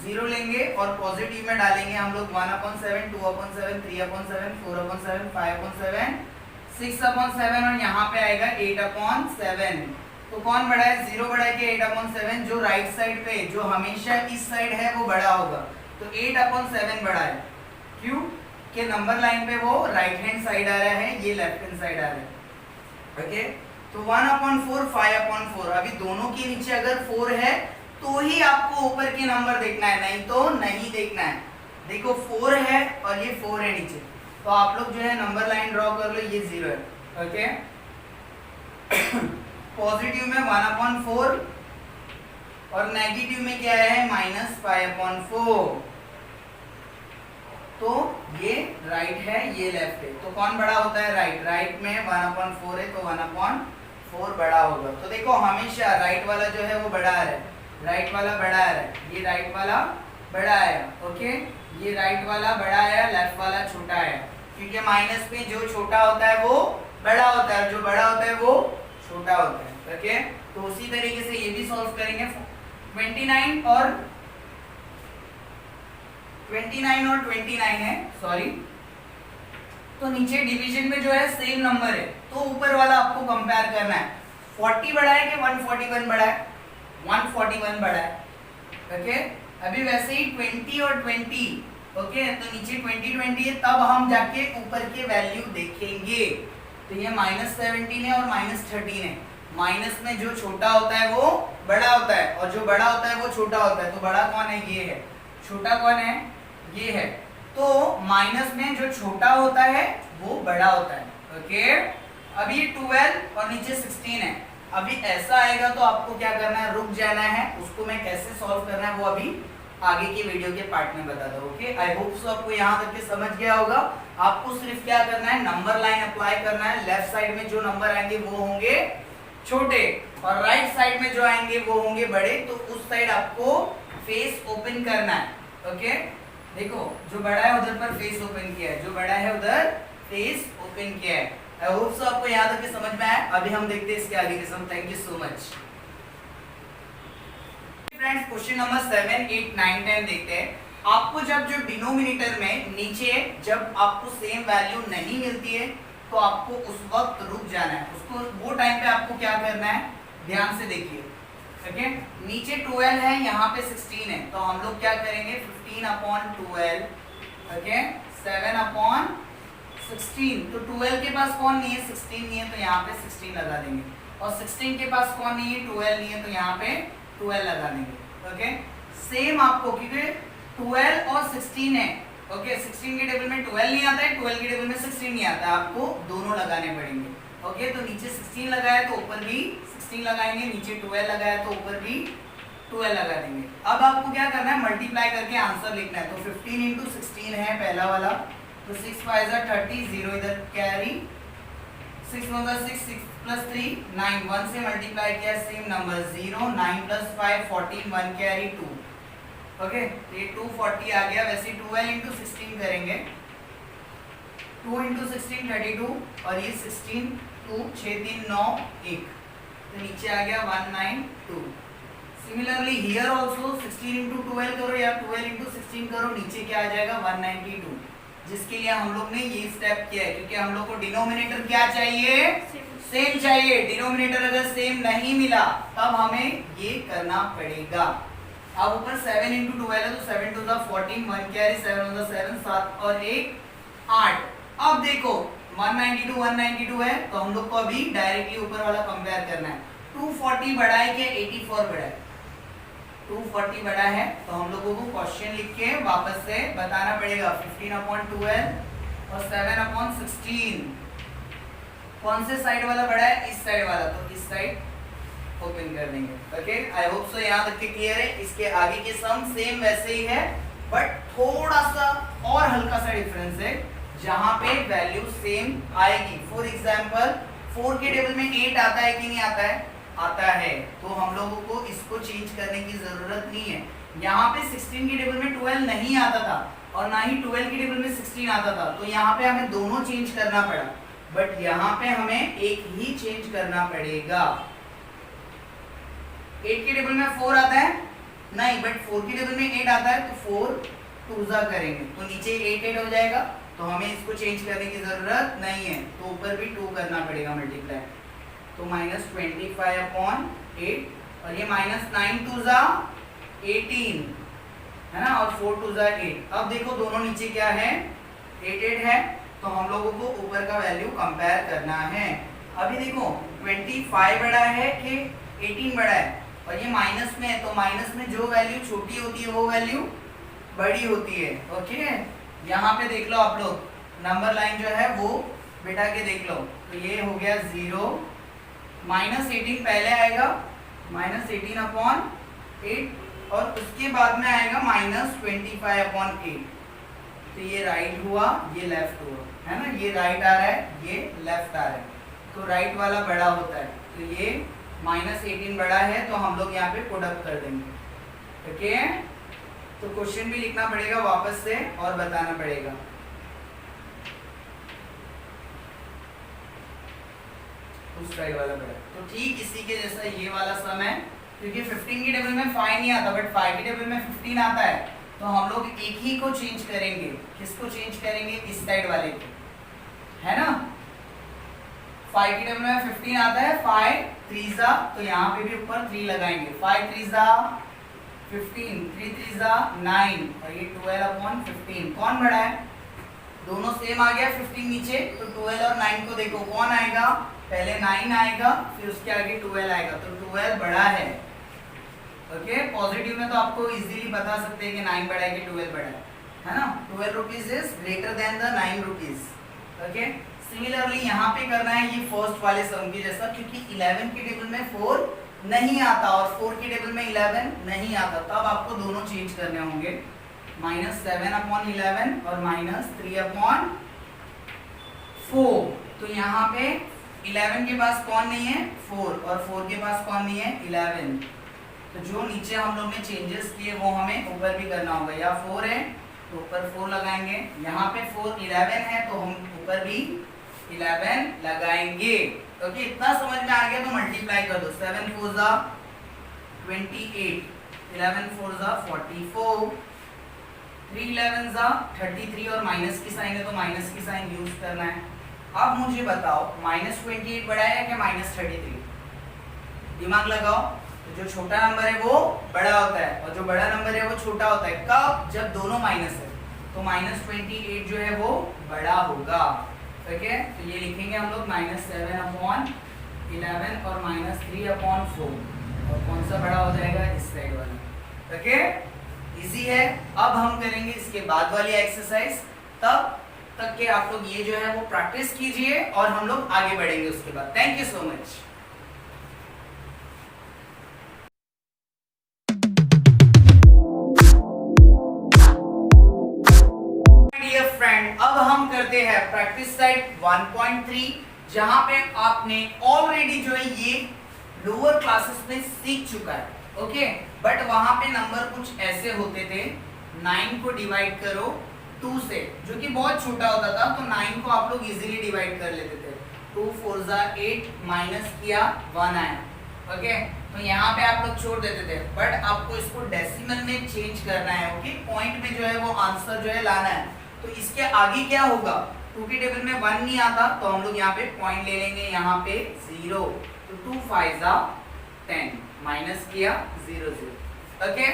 0 लेंगे और पॉजिटिव में डालेंगे हम लोग 1/7, 2/7, 3/7, 4/7, 5/7, 6/7, और यहाँ पे आएगा 8/7। तो कौन बड़ा है? 0 बड़ा है कि 8/7? जो राइट साइड पे, जो हमेशा इस साइड है वो बड़ा होगा, तो 8/7 बड़ा है। क्यों? कि नंबर लाइन पे वो राइट हैंड साइड आ रहा है, ये लेफ्ट हैंड साइड आ रहा है। ओके, तो 1/4, 5/4। अभी दोनों के नीचे अगर 4 है तो ही आपको ऊपर के नंबर देखना है, नहीं तो नहीं देखना है। देखो 4 है और ये 4 है नीचे, तो आप लोग जो है नंबर लाइन ड्रॉ कर लो, ये 0 है। ओके, पॉजिटिव में 1/4 और नेगेटिव में क्या है? -5/4। तो ये राइट है, ये लेफ्ट है, तो कौन बड़ा होता है? राइट। राइट में 1/4 है तो 1/4 बड़ा होगा। तो देखो हमेशा राइट वाला जो है वो बड़ा आ रहा है, राइट वाला बड़ा आ रहा है, ये राइट वाला बड़ा आया, ओके। ये राइट वाला बड़ा आया, लेफ्ट वाला छोटा आया, क्योंकि माइनस में जो छोटा होता है वो बड़ा होता है, जो बड़ा होता है वो छोटा होता है, ओके। तो उसी तरीके से ये भी सॉल्व करेंगे। 29 और 29 है, सॉरी। तो नीचे डिवीजन में जो है सेम नंबर है, तो ऊपर वाला आपको कंपेयर करना है। 40 बड़ा है कि 141 बड़ा है? 141 बड़ा है, ओके। अभी वैसे ही 20 और 20, ओके। तो नीचे 20 है, तब हम जाके ऊपर के वैल्यू देखेंगे। तो ये -17 है और -13 है। माइनस में जो छोटा होता है वो बड़ा होता है, और जो बड़ा होता है वो छोटा होता है। तो बड़ा कौन है? ये है। छोटा कौन है? ये है। तो माइनस में जो छोटा होता है वो बड़ा होता है, ओके। अभी 12 और नीचे 16 है। अभी ऐसा आएगा तो आपको क्या करना है? रुक जाना है। उसको मैं कैसे सॉल्व करना है वो अभी आगे की वीडियो के पार्ट में बता दूं, ओके। आई होप सो आपको यहाँ तक के समझ गया होगा। आपको सिर्फ क्या करना है? नंबर लाइन अप्लाई करना है। लेफ्ट साइड में जो नंबर आएंगे वो होंगे छोटे, और राइट साइड में जो आएंगे वो होंगे बड़े। तो उस साइड आपको फेस ओपन करना है, ओके। देखो, जो बड़ा है उधर पर फेस ओपन किया है, जो बड़ा है उधर फेस ओपन किया है। आई होप सो आपको यहाँ तक के समझ में आया। अभी हम देखते हैं इसके आगे के sum. Thank you so much friends. Question number 7, 8, 9, 10 देखते हैं। आपको जब जो डिनोमिनेटर में नीचे जब आपको सेम वैल्यू नहीं मिलती है तो आपको उस वक्त रुक जाना है। उसको वो टाइम पे आपको क्या करना है? ध्यान से देखिए, ओके। नीचे 12 है, यहाँ पे 16 है, तो हम लोग क्या करेंगे? 15/12, ओके, 7/16। तो 12 के पास कौन नहीं है? 16 नहीं है, तो यहाँ पे 16 लगा देंगे। और 16 के पास कौन नहीं है? 12 नहीं है, तो यहाँ पे 12 लगा देंगे, ओके। सेम आपको, क्योंकि 12 और 16 है, ओके। 16 के टेबल में 12 नहीं आता है, 12 के टेबल में 16 नहीं आता है, आपको दोनों लगाने पड़ेंगे, ओके। तो नीचे 16 लगाया तो ऊपर भी 16 लगाएंगे, नीचे 12 लगाया तो ऊपर भी 12 लगा देंगे। अब आपको क्या करना है? मल्टीप्लाई करके आंसर लिखना है। तो 15 × 16 है पहला वाला, तो 6 5 30, 0 इधर कैरी, 6 1 6, 6 + 3 9, 1 से मल्टीप्लाई किया सेम नंबर 0, 9 + 5 14, 1 कैरी 2, ओके। ये 240 आ गया। वैसे 12 × 16 करेंगे, 2 × 16 32, और ये 16 2 6 3 9 1, तो नीचे आ गया 192। सिमिलरली हियर आल्सो 16 × 12 करो या 12 × 16 करो, नीचे क्या आ जाएगा? 192, जिसके लिए हम लोग ने ये स्टेप किया है, क्योंकि हम लोग को डिनोमिनेटर क्या चाहिए? सेम चाहिए। डिनोमिनेटर अगर सेम नहीं मिला तब हमें ये करना पड़ेगा। अब ऊपर 7 × 12 है, तो 7 2 14, 1 कैरी, 7 1 7, 7 और 1 8। अब देखो 192 है, तो हम लोग को अभी डायरेक्टली ऊपर वाला कंपेयर करना है। 240 बड़ा है कि 84 बड़ा है? 240 बड़ा है, तो हम लोगों को क्वेश्चन लिख के वापस से बताना पड़ेगा। 15/12 और 7/16, कौन से साइड वाला बड़ा है? इस साइड वाला, तो इस साइड ओपन कर देंगे, ओके। आई होप सो यहाँ तक के क्लियर है। इसके आगे के सम सेम वैसे ही है, बट थोड़ा सा और हल्का सा डिफरेंस है, जहाँ पे वैल्यू सेम आएगी। फॉर एग्जाम्पल 4 के टेबल में 8 आता है कि नहीं आता है? आता है। तो हम लोगों को इसको चेंज करने की जरूरत नहीं है। यहाँ पे 16 के टेबल में 12 नहीं आता था, और ना ही 12 के टेबल में 16 आता था, तो यहाँ पे हमें दोनों चेंज करना पड़ा। बट यहाँ पे हमें एक ही चेंज करना पड़ेगा। 8 के टेबल में 4 आता है नहीं, बट 4 के टेबल में 8 आता है, तो 4 2 करेंगे तो नीचे 8 8 हो जाएगा। तो हमें इसको चेंज करने की जरूरत नहीं है, तो ऊपर भी 2 करना पड़ेगा मल्टीप्लाई। तो -25/8, और ये -9 2 18 है ना, और 4 2 8। अब देखो दोनों नीचे क्या है? 8 8 है, तो हम लोगों को ऊपर का वैल्यू कंपेयर करना है। अभी देखो 25 बड़ा है कि 18 बड़ा है, और ये माइनस में है, तो माइनस में जो वैल्यू छोटी होती है वो वैल्यू बड़ी होती है, ओके। यहाँ पे देख लो आप लोग, नंबर लाइन जो है वो बिठा के देख लो। तो ये हो गया 0, -18 पहले आएगा, -18/8, और उसके बाद में आएगा -25/8। तो ये राइट हुआ, ये लेफ्ट हुआ, है ना। ये राइट आ रहा है, ये लेफ्ट आ रहा है, तो राइट वाला बड़ा होता है। तो ये -18 बड़ा है, तो हम लोग यहाँ पे पुट अप कर देंगे, ओके। तो क्वेश्चन भी लिखना पड़ेगा वापस से और बताना पड़ेगा। उस साइड वाला बड़ा, तो ठीक इसी के जैसा ये वाला सम है, क्योंकि 15 की टेबल में 5 नहीं आता बट 5 की टेबल में 15 आता है, तो हम लोग एक ही को चेंज करेंगे। किसको चेंज करेंगे? इस साइड वाले को, है ना। 5 की टेबल में 15 आता है, 5 3 जा, तो यहाँ पे भी ऊपर 3 लगाएंगे। 5 3 जा 15, 3 3 जा 9 और ये 12/15। कौन बड़ा है? दोनों सेम आ गया। 15 नीचे, तो 12 और 9 को देखो कौन आएगा? पहले 9 आएगा, फिर उसके आगे 12 आएगा, तो 12 बड़ा है। ओके, पॉजिटिव में तो आपको इजीली बता सकते हैं कि 9 बड़ा है कि 12 बड़ा है ना। 12 rupees is greater than the 9 rupees. Okay, similarly यहाँ पे करना है ये फर्स्ट वाले सम की जैसा, क्योंकि 11 की टेबल में 4 नहीं आता और 4 की टेबल में 11 नहीं आता, तब आपको दोनों चेंज करने होंगे। -7/11 और -3/4। तो यहाँ पे 11 के पास कौन नहीं है? 4, और 4 के पास कौन नहीं है? 11। तो जो नीचे हम लोग ने चेंजेस किए वो हमें ऊपर भी करना होगा। या 4 है तो ऊपर 4 लगाएंगे, यहाँ पे 4 11 है तो हम ऊपर भी 11 लगाएंगे। ओके, इतना समझ में आ गया तो मल्टीप्लाई कर दो। 7 4 जा 28, 11 4 जा 44, 3 11 जा 33 और माइनस की साइन है तो माइनस की साइन यूज करना है। अब मुझे बताओ -28 बड़ा है क्या -33? दिमाग लगाओ। तो जो छोटा नंबर है वो बड़ा होता है और जो बड़ा नंबर है वो छोटा होता है। कब? जब दोनों माइनस है, तो -28 जो है वो बड़ा होगा। ठीक है, तो ये लिखेंगे हम लोग -7/11 और -3/4, और कौन सा बड़ा हो जाएगा? इस साइड वाला। ओके, इजी है। अब हम करेंगे इसके बाद वाली एक्सरसाइज, तब तक के आप लोग ये जो है वो प्रैक्टिस कीजिए और हम लोग आगे बढ़ेंगे उसके बाद। Thank you so much. Dear friend, अब हम करते हैं प्रैक्टिस साइड 1.3, जहां पे आपने ऑलरेडी जो है ये लोअर क्लासेस में सीख चुका है। ओके, बट वहां पे नंबर कुछ ऐसे होते थे, 9 को डिवाइड करो 2 से, जो कि बहुत छोटा होता था, तो 9 को आप लोग इजीली डिवाइड कर लेते थे। 2 4 जा 8, माइनस किया 1 आया। ओके, तो यहाँ पे आप लोग छोड़ देते थे, बट आपको इसको डेसिमल में चेंज करना है। ओके, पॉइंट में जो है वो आंसर जो है लाना है। तो इसके आगे क्या होगा? 2 की टेबल में 1 नहीं आता, तो हम लोग यहाँ पे पॉइंट ले लेंगे, यहाँ पे 0, तो 2 5 जा 10, माइनस किया 0 0। ओके,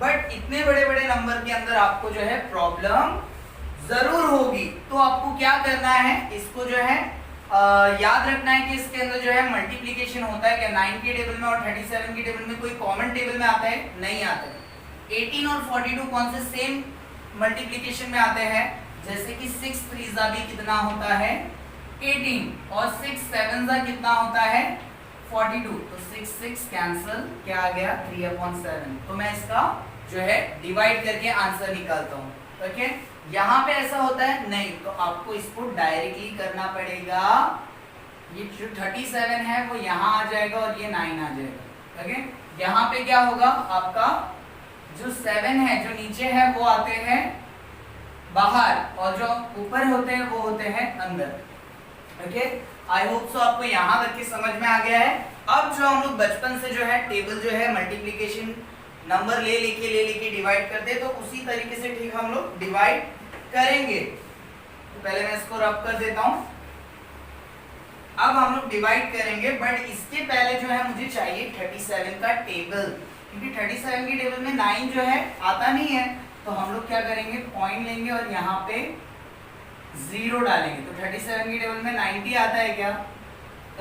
बट इतने बड़े बड़े नंबर के अंदर आपको जो है प्रॉब्लम जरूर होगी, तो आपको क्या करना है? इसको जो है याद रखना है कि इसके अंदर जो है मल्टीप्लिकेशन होता है क्या? 9 की टेबल में और 37 की टेबल में कोई कॉमन टेबल में आता है? नहीं आता है। 18 और 42 कौन से सेम मल्टीप्लिकेशन में आते हैं? जैसे कि 6 3 जा भी कितना होता है? 18, और 6 7 जा कितना होता है? 42, तो 6 6 कैंसिल, क्या आ गया? 3/7। तो मैं इसका जो है डिवाइड करके आंसर निकालता हूँ। ओके, यहाँ पे ऐसा होता है नहीं, तो आपको इसको डायरेक्टली करना पड़ेगा। ये जो 37 है वो यहाँ आ जाएगा और ये 9 आ जाएगा। ओके, यहाँ पे क्या होगा? आपका जो 7 है जो नीचे है वो आते हैं बाहर, और जो ऊपर होते हैं वो होते हैं अंदर। ओके, आई होप सो आपको यहाँ तक की समझ में आ गया है। अब जो हम लोग बचपन से जो है टेबल जो है मल्टीप्लिकेशन नंबर ले लेके डिवाइड करते, तो उसी तरीके से ठीक हम लोग डिवाइड करेंगे। तो पहले मैं इसको रब कर देता हूँ। अब हम लोग डिवाइड करेंगे, बट इसके पहले जो है मुझे चाहिए 37 का टेबल, क्योंकि 37 की टेबल में 9 जो है आता नहीं है, तो हम लोग क्या करेंगे? पॉइंट लेंगे और यहाँ पे 0 डालेंगे। तो 37 की टेबल में 90 आता है क्या?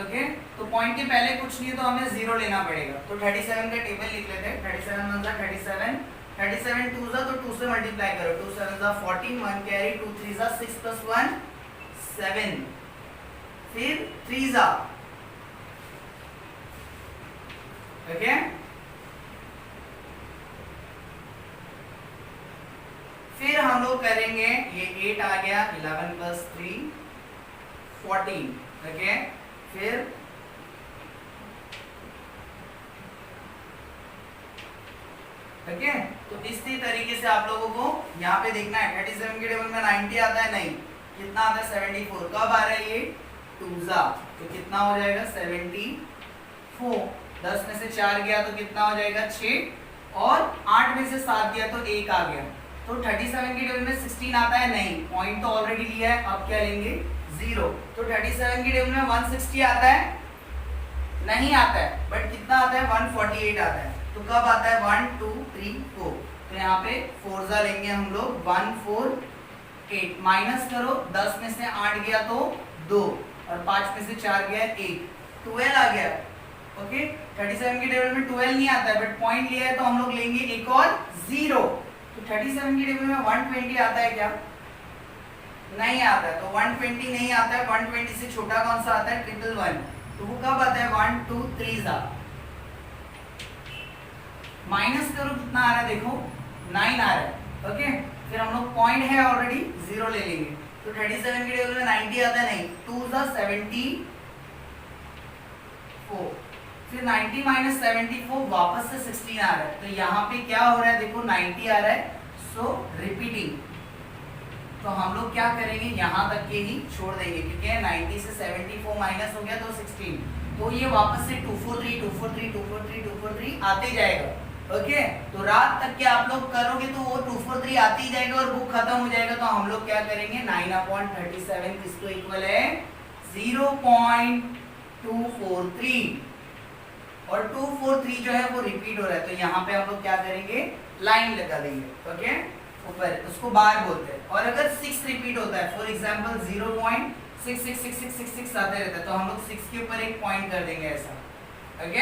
ओके, तो पॉइंट के पहले कुछ नहीं, तो हमें 0 लेना पड़ेगा। तो 37 का टेबल लिख लेते हैं। 37 1 जा 37, 37 2 जा, तो 2 से मल्टीप्लाई करो, 2 7 जा 14, 1 कैरी, 2 3 जा 6 + 1 7, फिर 3 जा। ओके, फिर हम लोग करेंगे, ये 8 आ गया, 11 + 3 14। ओके, फिर ओके, तो इसी तरीके से आप लोगों को यहाँ पे देखना है। 37 के टेबल में 90 आता है, नहीं, कितना आता है 74। कब आ रहा है ये, 2 जा, तो कितना हो जाएगा 74। 10 में से 4 गया तो कितना हो जाएगा 6, और 8 में से 7 गया तो 1 आ गया। तो 37 के टेबल में 16 आता है, नहीं, पॉइंट तो ऑलरेडी लिया है, अब क्या लेंगे 0। तो 37 के टेबल में 160 आता है, नहीं आता है, बट कितना आता है 148 आता है। तो कब आता है 1 2 3 4, तो यहाँ पे 4 जा लेंगे हम लोग, 148 माइनस करो, 10 में से 8 गया तो 2, और 5 में से 4 गया 1, 12 आ गया। ओके, 37 के टेबल में 12 नहीं आता है, बट पॉइंट लिया है तो हम लोग लेंगे एक और 0। तो 37 के टेबल में 120 आता है क्या, नहीं आता है, तो 120 नहीं आता है। 120 से छोटा कौन सा आता है, 111, तो वो कब आता है 1 2 3 जा, माइनस करो कितना आ रहा है, देखो 9 आ रहा है। ओके, फिर हम लोग पॉइंट है ऑलरेडी 0 ले लेंगे। तो 37 के टेबल में 90 आता है, नहीं, 2 जा 74, फिर 90 माइनस 74 वापस से 16 आ रहा है। तो यहाँ पे क्या हो रहा है, देखो 90 आ रहा है, सो रिपीटिंग। तो हम लोग क्या करेंगे, यहाँ तक के ही छोड़ देंगे, क्योंकि 90 से 74 माइनस हो गया तो 16, तो ये वापस से 243 243 243 243 आते जाएगा। ओके, तो रात तक के आप लोग करोगे तो वो 243 आती जाएगा और बुक खत्म हो जाएगा। तो हम लोग क्या करेंगे, 9/37 किसको इक्वल है, 0.243, और 243 जो है वो रिपीट हो रहा है, तो यहाँ पे हम लोग क्या करेंगे, लाइन लगा देंगे। ओके, ऊपर उसको बार बोलते हैं। और अगर 6 रिपीट होता है, फॉर एग्जांपल 0.666666 आते रहता है, तो हम लोग 6 के ऊपर एक पॉइंट कर देंगे ऐसा। ओके,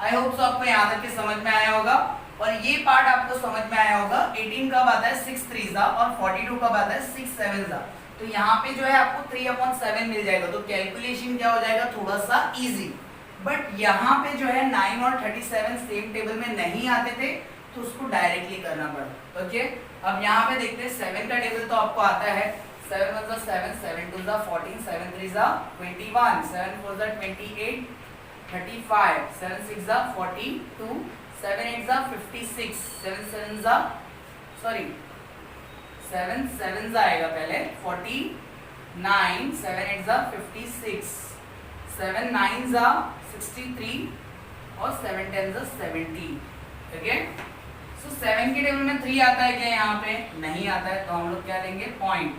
आई होप सो आपको यहाँ तक के समझ में आया होगा। और ये पार्ट आपको समझ में आया होगा, 18 कब आता है 6 3 जा, और 42 कब आता है 6 7 जा। तो यहाँ पे जो है आपको 3/7 मिल जाएगा, तो कैलकुलेशन क्या हो जाएगा, थोड़ा सा इजी। बट यहाँ पे जो है 9 और 37 सेम टेबल में नहीं आते थे, तो उसको डायरेक्टली करना पड़ा। ओके, अब यहाँ पे देखते हैं 7 का टेबल तो आपको आता है, 7 1 जा 7, 7 2 जा 14, 7 3 जा 21, 7 4 जा 28, 35, 7 6 जा 42, 7 8 जा 56, 7 7 जा आएगा पहले 49, 7 8 जा 56, 7 9 जा 63, और 7 10 जा 70। ओके, सो 7 के टेबल में 3 आता है क्या, यहाँ पे नहीं आता है, तो हम लोग क्या लेंगे, पॉइंट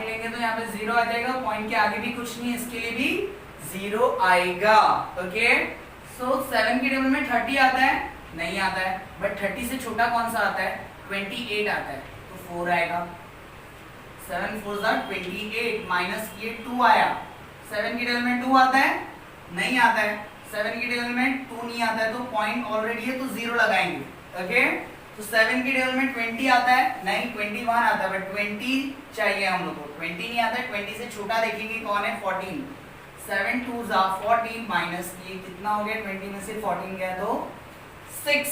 लेंगे, तो यहाँ पे 0 आ जाएगा। पॉइंट के आगे भी कुछ नहीं है, इसके लिए भी 0 आएगा। ओके, सो 7 के टेबल में 30 आता है, नहीं आता है, बट 30 से छोटा कौन सा आता है, 28 आता है, तो 4 आएगा। 7 4 जा 28, माइनस किए 2 आया। 7 के टेबल में 2 आता है, नहीं आता है। 7 के टेबल में 2 नहीं आता है, तो पॉइंट ऑलरेडी है, तो 0 लगाएंगे। ओके, तो 7 के टेबल में 20 आता है, नहीं, 21 आता है, बट 20 चाहिए हम लोग को, 20 नहीं आता है। 20 से छोटा देखेंगे कौन है, 14। 7 2 जा 14, माइनस ये कितना हो गया, 20 में से 14 गया तो 6।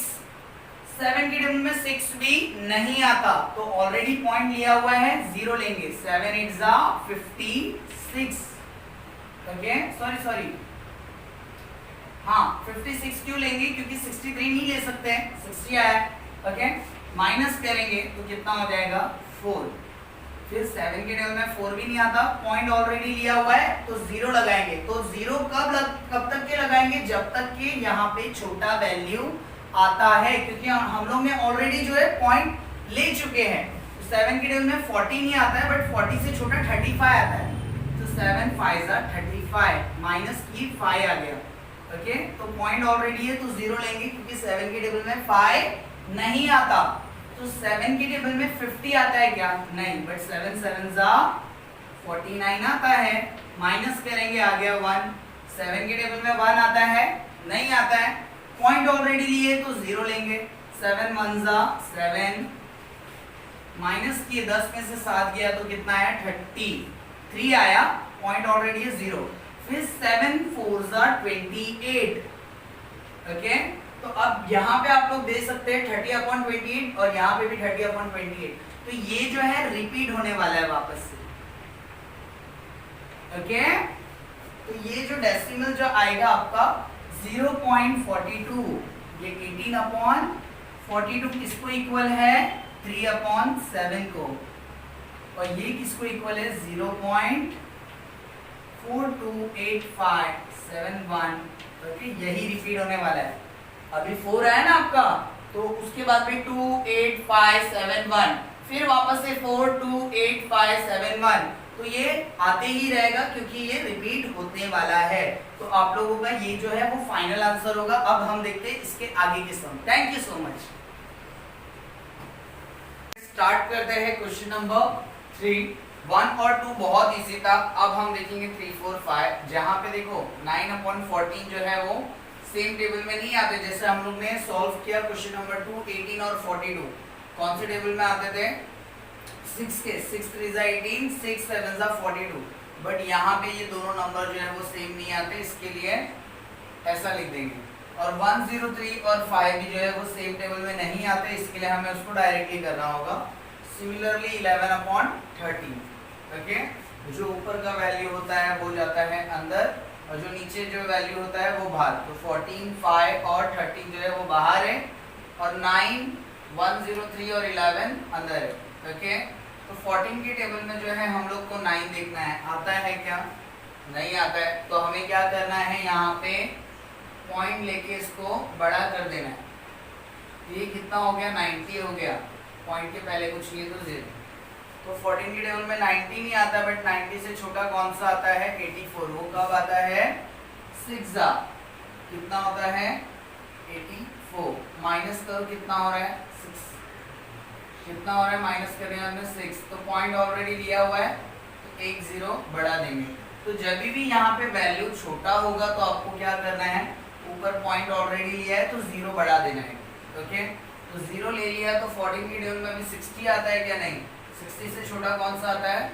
7 के टेबल में 6 भी नहीं आता, तो ऑलरेडी पॉइंट लिया हुआ है, 0 लेंगे। 7 8 जा 56। ओके, सॉरी, हाँ 56 क्यों लेंगे, क्योंकि 63 नहीं ले सकते हैं, 60 आया। ओके, माइनस करेंगे तो कितना हो जाएगा 4। फिर 7 के टेबल में 4 भी नहीं आता, पॉइंट ऑलरेडी लिया हुआ है, तो 0 लगाएंगे। तो 0 कब तक के लगाएंगे, जब तक के यहाँ पे छोटा वैल्यू आता है, क्योंकि हम लोग ने ऑलरेडी जो है पॉइंट ले चुके हैं। तो 7 के टेबल में 40 नहीं आता है, बट 40 से छोटा 35 आता है, तो 7 5 जा 35, माइनस की 5 आ गया। ओके, तो पॉइंट ऑलरेडी है, तो 0 लेंगे, क्योंकि 7 के टेबल में 5 नहीं आता। तो 7 के टेबल में 50 आता है क्या, नहीं, बट 7 7 जा 49 आता है, माइनस करेंगे, आ गया 1। 7 के टेबल में 1 आता है, नहीं आता है, पॉइंट ऑलरेडी लिए, तो 0 लेंगे। 7 1 जा 7, माइनस किए, 10 में से 7 गया तो कितना आया, 33 आया, पॉइंट ऑलरेडी है, 0। फिर 7 4 जा 28। ओके, तो अब यहाँ पे आप लोग दे सकते हैं 30/28, और यहाँ पे भी 30/28, तो ये जो है रिपीट होने वाला है वापस से। ओके, तो ये जो डेसिमल जो आएगा आपका 0.42, ये 18/32 42 किसको इक्वल है 3/7 को, और ये किसको इक्वल है 0.428571। ओके, यही रिपीट होने वाला है। अभी 4 आया ना आपका, तो उसके बाद में 28571, फिर वापस से 4288571, तो ये आते ही रहेगा क्योंकि ये रिपीट होने वाला है। तो आप लोगों का ये जो है वो फाइनल आंसर होगा। अब हम देखते हैं इसके आगे के sum. Thank you so much. Start करते हैं क्वेश्चन नंबर 3। 1 और 2 बहुत इजी था। अब हम देखेंगे 3, 4, 5, जहां पे देखो 9/14 जो है वो सेम टेबल में नहीं आते। जैसे हम लोग ने सॉल्व किया क्वेश्चन नंबर 2, 18 और 42 कौन से टेबल में आते थे 6 के, 6 3 18, 6 7 42, बट यहाँ पे ये दोनों नंबर जो है वो सेम नहीं आते, इसके लिए ऐसा लिख देंगे। और 1 0 3 और 5 भी जो है वो सेम टेबल में नहीं आते, इसके लिए हमें उसको डायरेक्टली करना होगा। सिमिलरली 11/13, ओके, जो ऊपर का वैल्यू होता है वो जाता है अंदर और जो नीचे जो वैल्यू होता है वो बाहर। तो 14, 5 और 13 जो है वो बाहर है और 9, 1 0 3 और 11 अंदर है। ओके, तो 14 के टेबल में जो है हम लोग को 9 देखना है। आता है क्या? नहीं आता है। तो हमें क्या करना है, यहाँ पे पॉइंट लेके इसको बड़ा कर देना है। ये कितना हो गया 90 हो गया, पॉइंट के पहले कुछ नहीं है तो 0। तो 14 के टेबल में 90 नहीं आता, बट 90 से छोटा कौन सा आता है 84। वो कब आता है 6 कितना होता है 84। माइनस करो कितना हो रहा है 6, कितना हो रहा है माइनस करने में 6। तो पॉइंट ऑलरेडी लिया हुआ है तो 1 0 बढ़ा देंगे। तो जब भी यहाँ पे वैल्यू छोटा होगा तो आपको क्या करना है, ऊपर पॉइंट ऑलरेडी लिया है तो 0 बढ़ा देना है। ओके, तो 0 ले लिया तो 14 की टेबल में अभी 60 आता है क्या? नहीं, 60 से छोटा कौन सा आता है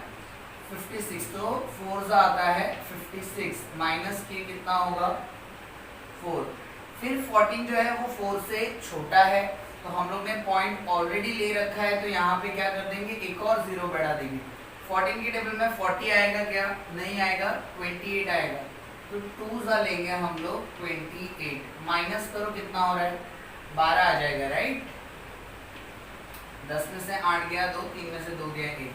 56। तो 4 आता है 56, माइनस के कितना होगा 4। फिर 14 जो है वो 4 से छोटा है, तो हम लोग ने पॉइंट ऑलरेडी ले रखा है तो यहाँ पे क्या कर देंगे, एक और 0 बढ़ा देंगे। 14 की टेबल में 40 आएगा क्या? नहीं आएगा, 28 आएगा। तो 2 लेंगे हम लोग 28, माइनस करो कितना हो रहा है 12 आ जाएगा, राइट। 10 में से 8 गया 2, 3 में से 2 गया 1।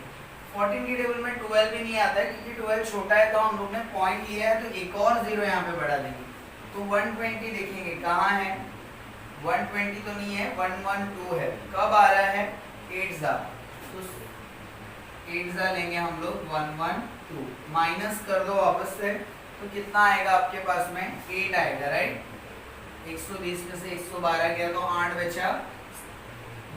14 की टेबल में 12 भी नहीं आता है क्योंकि 12 छोटा है, तो हम लोग ने पॉइंट लिया है तो एक और 0 यहाँ पे बढ़ा देंगे। तो 120 देखेंगे कहाँ है, 120 तो नहीं है, 112 है। कब आ रहा है 8 तो 8 लेंगे हम लोग 112, माइनस कर दो वापस से तो कितना आएगा आपके पास में 8 आएगा, राइट। 120 में से 112 गया तो 8 बचा,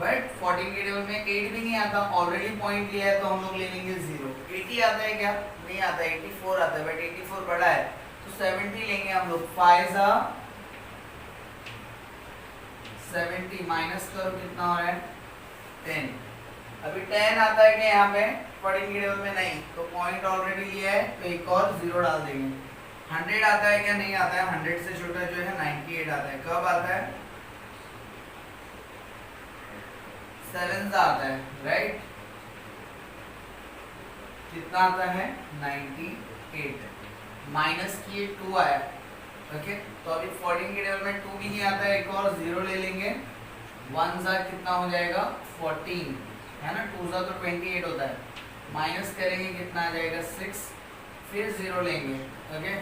बट 14 के टेबल में 8 भी नहीं आता, ऑलरेडी पॉइंट लिया है तो हम लोग ले लेंगे 0। 80 आता है क्या? नहीं आता, 84 आता है, बट 84 बड़ा है तो 70 लेंगे हम लोग। 5 70, माइनस करो कितना हो रहा है 10। अभी 10 आता है क्या यहाँ पे 14 के टेबल में? नहीं, तो पॉइंट ऑलरेडी लिया है तो एक और 0 डाल देंगे। 100 आता है क्या? नहीं आता है, 100 से छोटा जो है 98 आता है। कब आता है 7 आता है, राइट। कितना आता है 98, माइनस किए 2 आया। ओके, तो अभी 14 के टेबल में 2 भी नहीं आता है, एक और 0 ले लेंगे। 1 कितना हो जाएगा 14 है ना, 2 तो 28 होता है, माइनस करेंगे कितना आ जाएगा 6, फिर 0 लेंगे। ओके,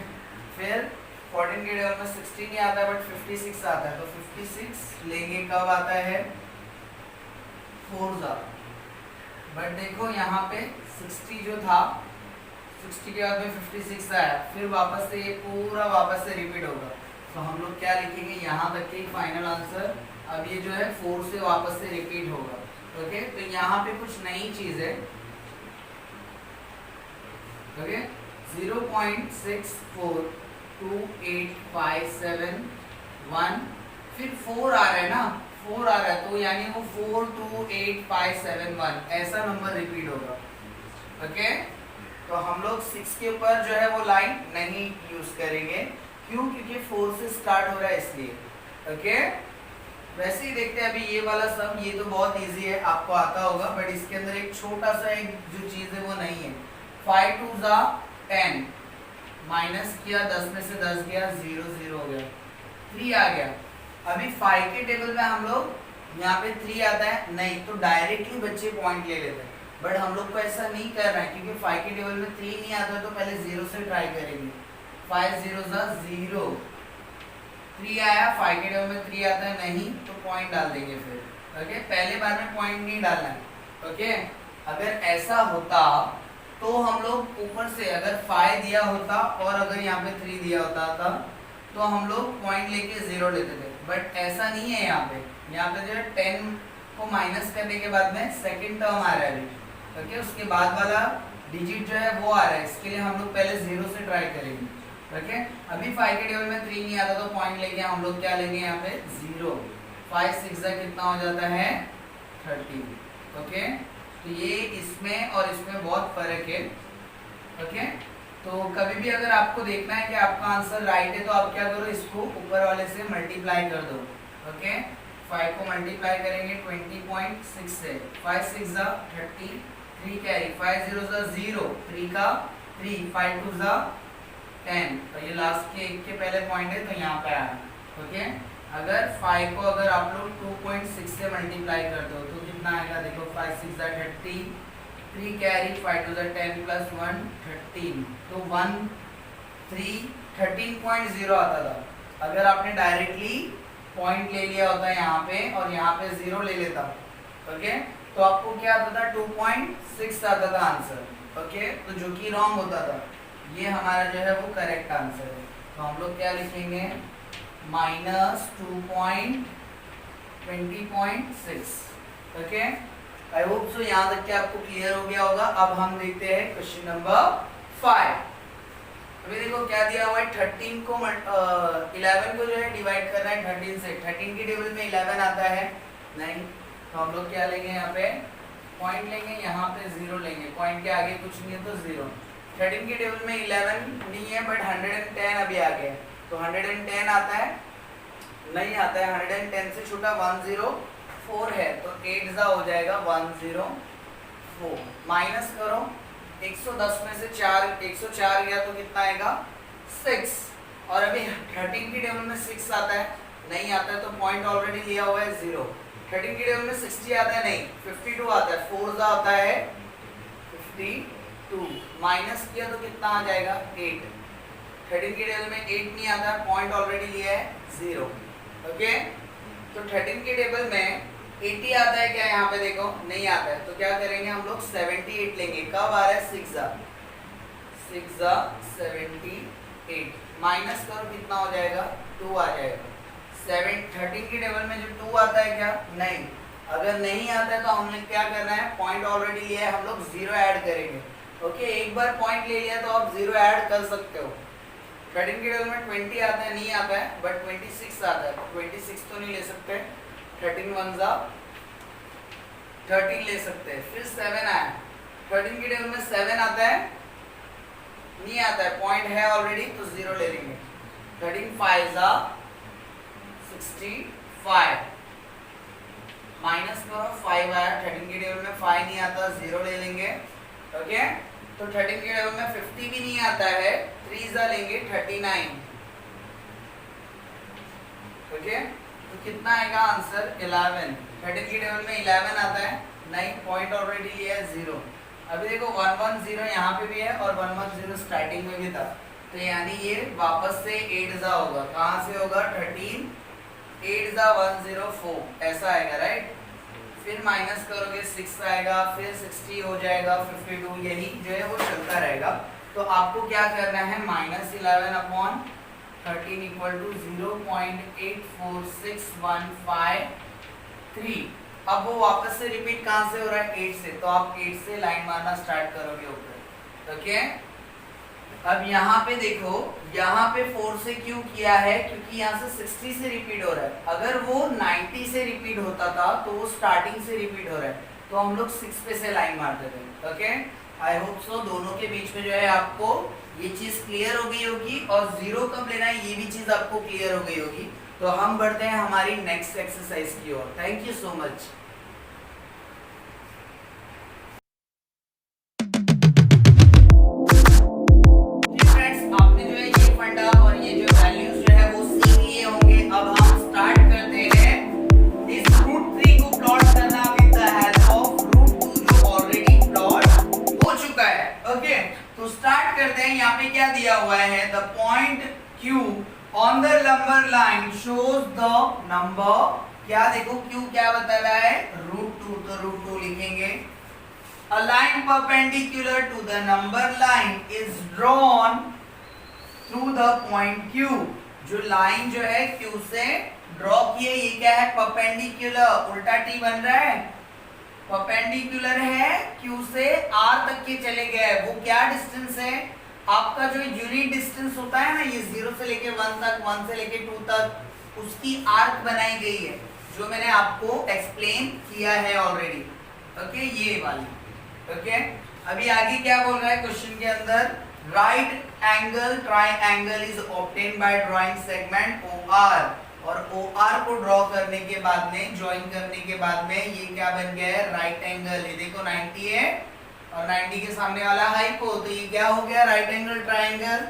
फिर 14 के टेबल में 60 नहीं आता है बट 56 आता है, तो 56 लेंगे। कब आता है 4 बट देखो यहाँ पे 60 जो था 60 के बाद में 56 आया, फिर वापस से ये पूरा वापस से रिपीट होगा। तो हम लोग क्या लिखेंगे यहाँ तक के फाइनल आंसर। अब ये जो है 4 से वापस से रिपीट होगा। ओके, तो यहाँ पे कुछ नई चीज है। ओके, 0.642857 फिर 4 आ रहा है ना, 4 आ रहा है तो यानी वो 428571 ऐसा नंबर रिपीट होगा। ओके, तो हम लोग 6 के ऊपर जो है वो लाइन नहीं यूज करेंगे, क्यों? क्योंकि 4 से स्टार्ट हो रहा है इसलिए। ओके, वैसे ही देखते हैं अभी ये वाला सम। ये तो बहुत इजी है, आपको आता होगा, बट इसके अंदर एक छोटा सा एक जो चीज है वो नहीं है। 5 2 10, माइनस किया 10 में से 10 गया 0 0 हो गया, 3 आ गया। अभी 5 के टेबल में हम लोग यहाँ पे 3 आता है नहीं, तो डायरेक्टली बच्चे पॉइंट ले लेते हैं, बट हम लोग को ऐसा नहीं कर रहा है क्योंकि 5 के टेबल में 3 नहीं आता, तो पहले 0 से ट्राई करेंगे। 5 0 0, 3 आया, 5 के टेबल में 3 आता है नहीं, तो पॉइंट डाल देंगे फिर। ओके, पहले बार में पॉइंट नहीं डालना है। ओके, अगर ऐसा होता तो हम लोग ऊपर से अगर 5 दिया होता और अगर यहाँ पे 3 दिया होता था तो हम लोग पॉइंट लेके 0 लेते थे, बट ऐसा नहीं है। यहाँ पे जो है 10 को माइनस करने के बाद में सेकंड टर्म आ रहा है अभी। ओके, उसके बाद वाला डिजिट जो है वो आ रहा है, इसके लिए हम लोग पहले 0 से ट्राई करेंगे। ओके, अभी 5 के टेबल में 3 नहीं आता, तो पॉइंट लेके हम लोग क्या लेंगे यहाँ पे 0। 5 6 कितना हो जाता है 30। ओके, तो ये इसमें और इसमें बहुत फर्क है। ओके, तो कभी भी अगर आपको देखना है कि आपका आंसर राइट है तो आप क्या करो, इसको ऊपर वाले से मल्टीप्लाई कर दो। ओके, 5 को मल्टीप्लाई करेंगे 20.6 से, 5 6 30, 3 कैरी, 5 0 0, 3 का 3, 5 2 10, तो ये लास्ट के एक के पहले पॉइंट है तो यहाँ पे आया। ओके, अगर 5 को अगर आप लोग 2.6 से मल्टीप्लाई कर दो तो कितना आएगा, देखो 5 6 30, 3 कैरी, 5 2 10 प्लस 1 13, तो 1 3 13.0 आता था। अगर आपने डायरेक्टली पॉइंट ले लिया होता यहाँ पे और यहाँ पे 0 ले लेता, ओके, तो आपको क्या आता था 2.6 आता था आंसर। ओके, तो जो कि रॉन्ग होता था, ये हमारा जो है वो करेक्ट आंसर है। तो हम लोग क्या लिखेंगे, -2.20.6। ओके, आई होप सो यहाँ तक के आपको क्लियर हो गया होगा। अब हम देखते हैं क्वेश्चन नंबर 5। अभी देखो क्या दिया हुआ है, 13 को 11 को जो है डिवाइड करना है 13 से। 13 की टेबल में 11 आता है नहीं, तो हम लोग क्या लेंगे, यहाँ पे पॉइंट लेंगे, यहाँ पे 0 लेंगे, पॉइंट के आगे कुछ नहीं है तो 0। 13 की टेबल में 11 नहीं है, बट 110 अभी आ गया, तो 110 आता है नहीं आता है, 110 से छोटा 104 है, तो 8 हो जाएगा 104। माइनस करो, 110 में से 104 गया तो कितना आएगा 6, और अभी 13 की टेबल में 6 आता है नहीं आता है, तो पॉइंट ऑलरेडी लिया हुआ है 0। 13 की टेबल में 60 आता है नहीं, 52 आता है, 4 आता है 52, माइनस किया तो कितना आ जाएगा 8। 13 की टेबल में 8 नहीं आता, पॉइंट ऑलरेडी लिया है 0। ओके, तो 13 की टेबल में 80 आता है क्या, यहाँ पे देखो नहीं आता है, तो क्या करेंगे हम लोग 78 लेंगे। कब आ रहा है 6 78, माइनस करो कितना हो जाएगा 2 आ जाएगा। 13 की टेबल में जो 2 आता है क्या, नहीं, अगर नहीं आता है तो हमने क्या करना है, पॉइंट ऑलरेडी लिया है, हम लोग 0 ऐड करेंगे। ओके, एक बार पॉइंट ले लिया तो आप 0 ऐड कर सकते हो। 13 की टेबल में 20 आता है नहीं आता है, बट 26 आता है, 26 तो नहीं ले सकते, 13 1 13 ले सकते हैं। फिर 7 आया, 13 की टेबल में 7 आता है नहीं आता है, पॉइंट है ऑलरेडी तो 0 ले लेंगे। 13 5 65, माइनस करो 5 आया, 13 की टेबल में 5 नहीं आता, 0 ले लेंगे। ओके, तो 13 की टेबल में 50 भी नहीं आता है, 3 लेंगे 39। ओके, तो कितना आएगा आंसर 11। 13 की टेबल में 11 आता है नहीं, पॉइंट ऑलरेडी लिया है 0। अभी देखो 110 यहाँ पे भी है और 110 स्टार्टिंग में भी था, तो यानी ये वापस से 8 होगा। कहाँ से होगा 13 8 104 ऐसा आएगा, राइट। फिर माइनस करोगे 6 आएगा, फिर 60 हो जाएगा, 52, यही जो है वो चलता रहेगा। तो आपको क्या करना है, -11/13 = 0.846153। अब वो वापस से रिपीट कहाँ से हो रहा है 8 से, तो आप 8 से लाइन मारना स्टार्ट करोगे ऊपर। ओके, अब यहाँ पे देखो, यहाँ पे 4 से क्यों किया है, क्योंकि यहाँ से 60 से रिपीट हो रहा है। अगर वो 90 से रिपीट होता था तो वो स्टार्टिंग से रिपीट हो रहा है, तो हम लोग 6 पे से लाइन मारते थे। ओके, आई होप सो दोनों के बीच में जो है आपको ये चीज क्लियर हो गई होगी, और 0 कब लेना है ये भी चीज आपको क्लियर हो गई होगी। तो हम बढ़ते हैं हमारी नेक्स्ट एक्सरसाइज की ओर। Thank you so much. अब हम स्टार्ट करते हैं इस root 3 Q on the number line shows the number, क्या देखो Q क्या बता रहा है, √2, तो √2 लिखेंगे. A line perpendicular to the number line is drawn through the point Q. जो लाइन जो है Q से ड्रॉ किए, ये क्या है, परपेंडिकुलर, उल्टा T बन रहा है, परपेंडिकुलर है Q से R तक के चले गए. वो क्या डिस्टेंस है, आपका जो यूनिट डिस्टेंस होता है ना, ये 0 से लेके 1 तक, 1 से लेके 2 तक, उसकी आर्क बनाई गई है, जो मैंने आपको एक्सप्लेन किया है ऑलरेडी. ओके, ये वाली. ओके, अभी आगे क्या बोल रहा है क्वेश्चन के अंदर, right angle triangle is obtain by drawing segment OR, और OR को ड्रॉ करने के बाद में, ज्वाइन करने के बाद में, ये क्या बन गया है, राइट एंगल. ये देखो 90 है और 90 के सामने वाला हाइपो, तो ये क्या हो गया, राइट एंगल ट्राइंगल.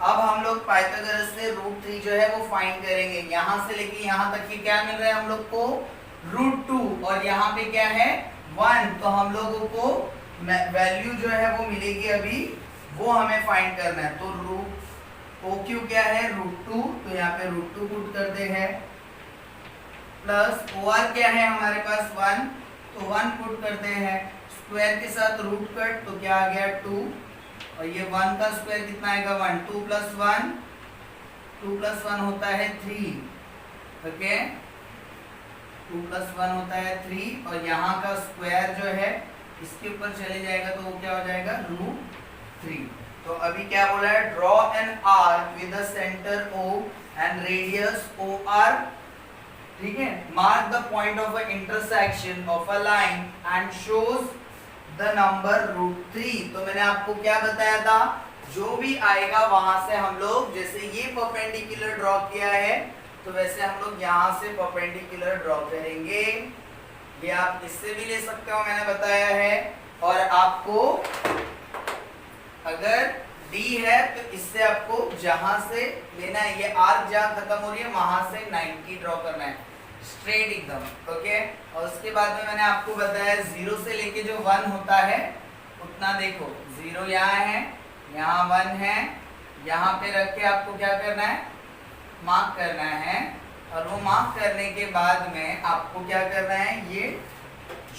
अब हम लोग पाइथागोरस से √3 जो है वो फाइंड करेंगे. यहाँ से लेके यहाँ तक की क्या मिल रहा है हम लोग को, √2, और यहाँ पे क्या है 1, तो हम लोगों को वैल्यू जो है वो मिलेगी अभी, वो हमें फाइंड करना है. तो OQ क्या है, √2, तो यहाँ पे √2 पुट करते हैं, प्लस OR क्या है हमारे पास 1, तो 1 पुट करते हैं, स्क्वायर के साथ रूट कट, तो क्या आ गया 2, और ये 1 का स्क्वायर कितना आएगा 1, 2 + 1, 2 + 1 होता है 3. ओके, 2 + 1 होता है 3, और यहाँ का स्क्वायर जो है इसके ऊपर चले जाएगा, तो वो क्या हो जाएगा √3. तो अभी क्या बोला है, draw an arc with the centre O and radius OR. ठीक है, mark the point of intersection of a line and shows the number √3. तो मैंने आपको क्या बताया था, जो भी आएगा वहां से हम लोग, जैसे ये परपेंडिकुलर ड्रॉ किया है, तो वैसे हम लोग यहाँ से परपेंडिकुलर ड्रॉ करेंगे. ये आप इससे भी ले सकते हो, मैंने बताया है. और आपको अगर D है तो इससे आपको जहां से लेना है, ये आर्क जहां खत्म हो रही है वहां से 90 ड्रॉ करना है, स्ट्रेट एकदम. ओके, और उसके बाद में मैंने आपको बताया 0 से लेके जो 1 होता है उतना, देखो 0 यहाँ है, यहाँ 1 है, यहाँ पे रख के आपको क्या करना है, मार्क करना है. और वो मार्क करने के बाद में आपको क्या करना है, ये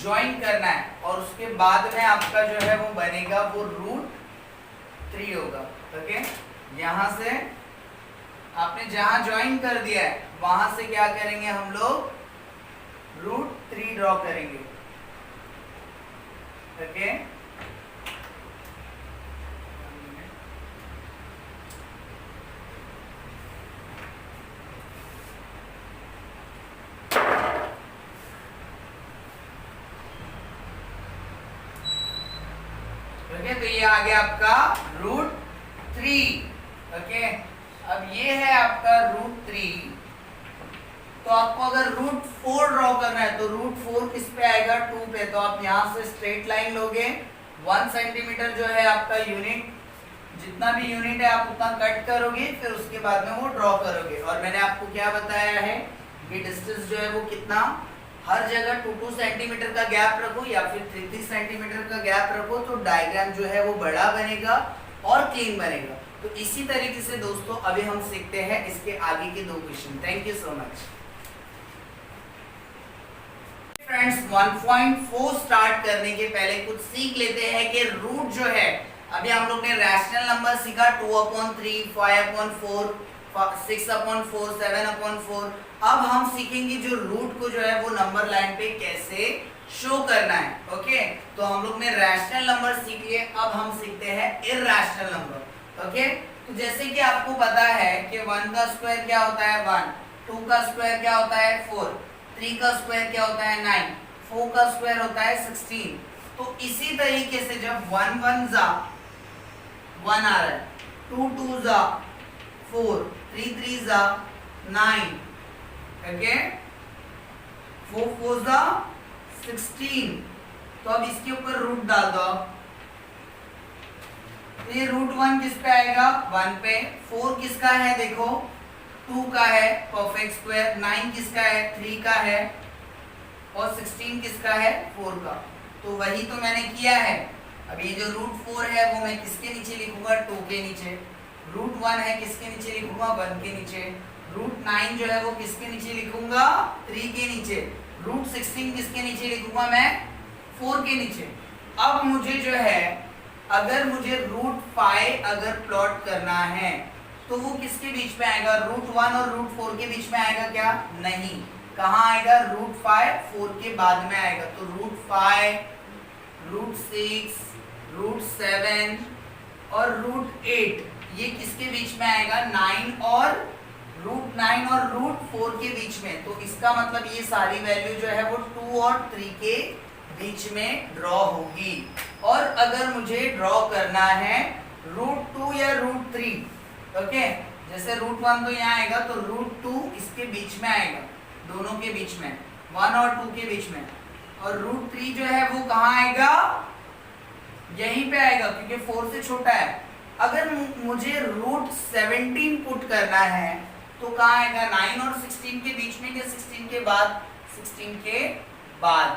ज्वाइन करना है, और उसके बाद में आपका जो है वो बनेगा वो √3 होगा. ओके, यहाँ से आपने जहां ज्वाइन कर दिया है वहां से क्या करेंगे हम लोग, √3 ड्रॉ करेंगे. ओके, तो ये आ गया आपका √3. ओके, अब ये है आपका √3. तो आपको अगर √4 ड्रॉ करना है तो √4 किस पे आएगा, 2 पे. तो आप यहाँ से स्ट्रेट लाइन लोगे, 1 सेंटीमीटर जो है आपका यूनिट, जितना भी यूनिट है आप उतना कट करोगे, फिर उसके बाद में वो ड्रॉ करोगे. और मैंने आपको क्या बताया है, ये डिस्टेंस जो है वो कितना, हर जगह 2-2 सेंटीमीटर का गैप रखो या फिर 3-3 सेंटीमीटर का गैप रखो, तो डायग्राम जो है वो बड़ा बनेगा और क्लीन बनेगा. तो इसी तरीके से दोस्तों अभी हम सीखते हैं इसके आगे के 2 question. Thank you so much friends. 1.4 start करने के पहले कुछ सीख लेते हैं कि रूट जो है, अभी हम लोग ने रैशनल नंबर सीखा 2/3, 5/4, 6/4, 7/4. अब हम सीखेंगे जो रूट को जो है वो नंबर लाइन पे कैसे शो करना है. ओके, तो हम लोग ने रैशनल नंबर सीख लिए, अब हम सीखते हैं इरैशनल नंबर. ओके, तो जैसे कि आपको पता है कि 1 का स्क्वायर क्या होता है 1, 2 का स्क्वायर क्या होता है 4, 3 का स्क्वायर क्या होता है 9, 4 का स्क्वायर होता है 16. तो इसी तरीके से जब 1 1 जा 1 आ रहा है, 2 2 जा 4, 3 3 जा 9, ओके, 4 4 जा 16. तो अब इसके ऊपर रूट डाल दो. तो ये √1 किस पे आएगा, 1 पे. 4 किसका है देखो, 2 का है, परफेक्ट स्क्वायर. 9 किसका है, 3 का है, और 16 किसका है, 4 का. तो वही तो मैंने किया है. अब ये जो √4 है वो मैं किसके नीचे लिखूंगा, 2 के नीचे. रूट 1 है किसके नीचे लिखूंगा 1 के नीचे, रूट 9 जो है वो किसके नीचे लिखूंगा 3 के नीचे, रूट 16 किसके नीचे लिखूंगा मैं 4 के नीचे। अब मुझे जो है अगर मुझे रूट 5 अगर प्लॉट करना है तो वो किसके बीच में आएगा, रूट 1 और रूट 4 के बीच में आएगा क्या, नहीं, कहाँ आएगा, रूट 5 4 के बाद में आएगा। तो रूट 5, रूट 6, रूट 7 और रूट 8 ये किसके बीच में आएगा, 9 और रूट 4 के बीच में। तो इसका मतलब ये सारी वैल्यू जो है वो 2 और 3 के बीच में ड्रॉ होगी। और अगर मुझे ड्रॉ करना है रूट 2 या रूट 3, ओके, जैसे रूट 1 तो यहाँ आएगा तो रूट 2 इसके बीच में आएगा, दोनों के बीच में, 1 और 2 के बीच में, और रूट 3 जो है वो कहाँ आएगा, यहीं पे आएगा क्योंकि 4 से छोटा है। अगर मुझे रूट 17 पुट करना है तो कहाँ आएगा, 9 और 16 के बीच में या 16 के बाद, 16 के बाद,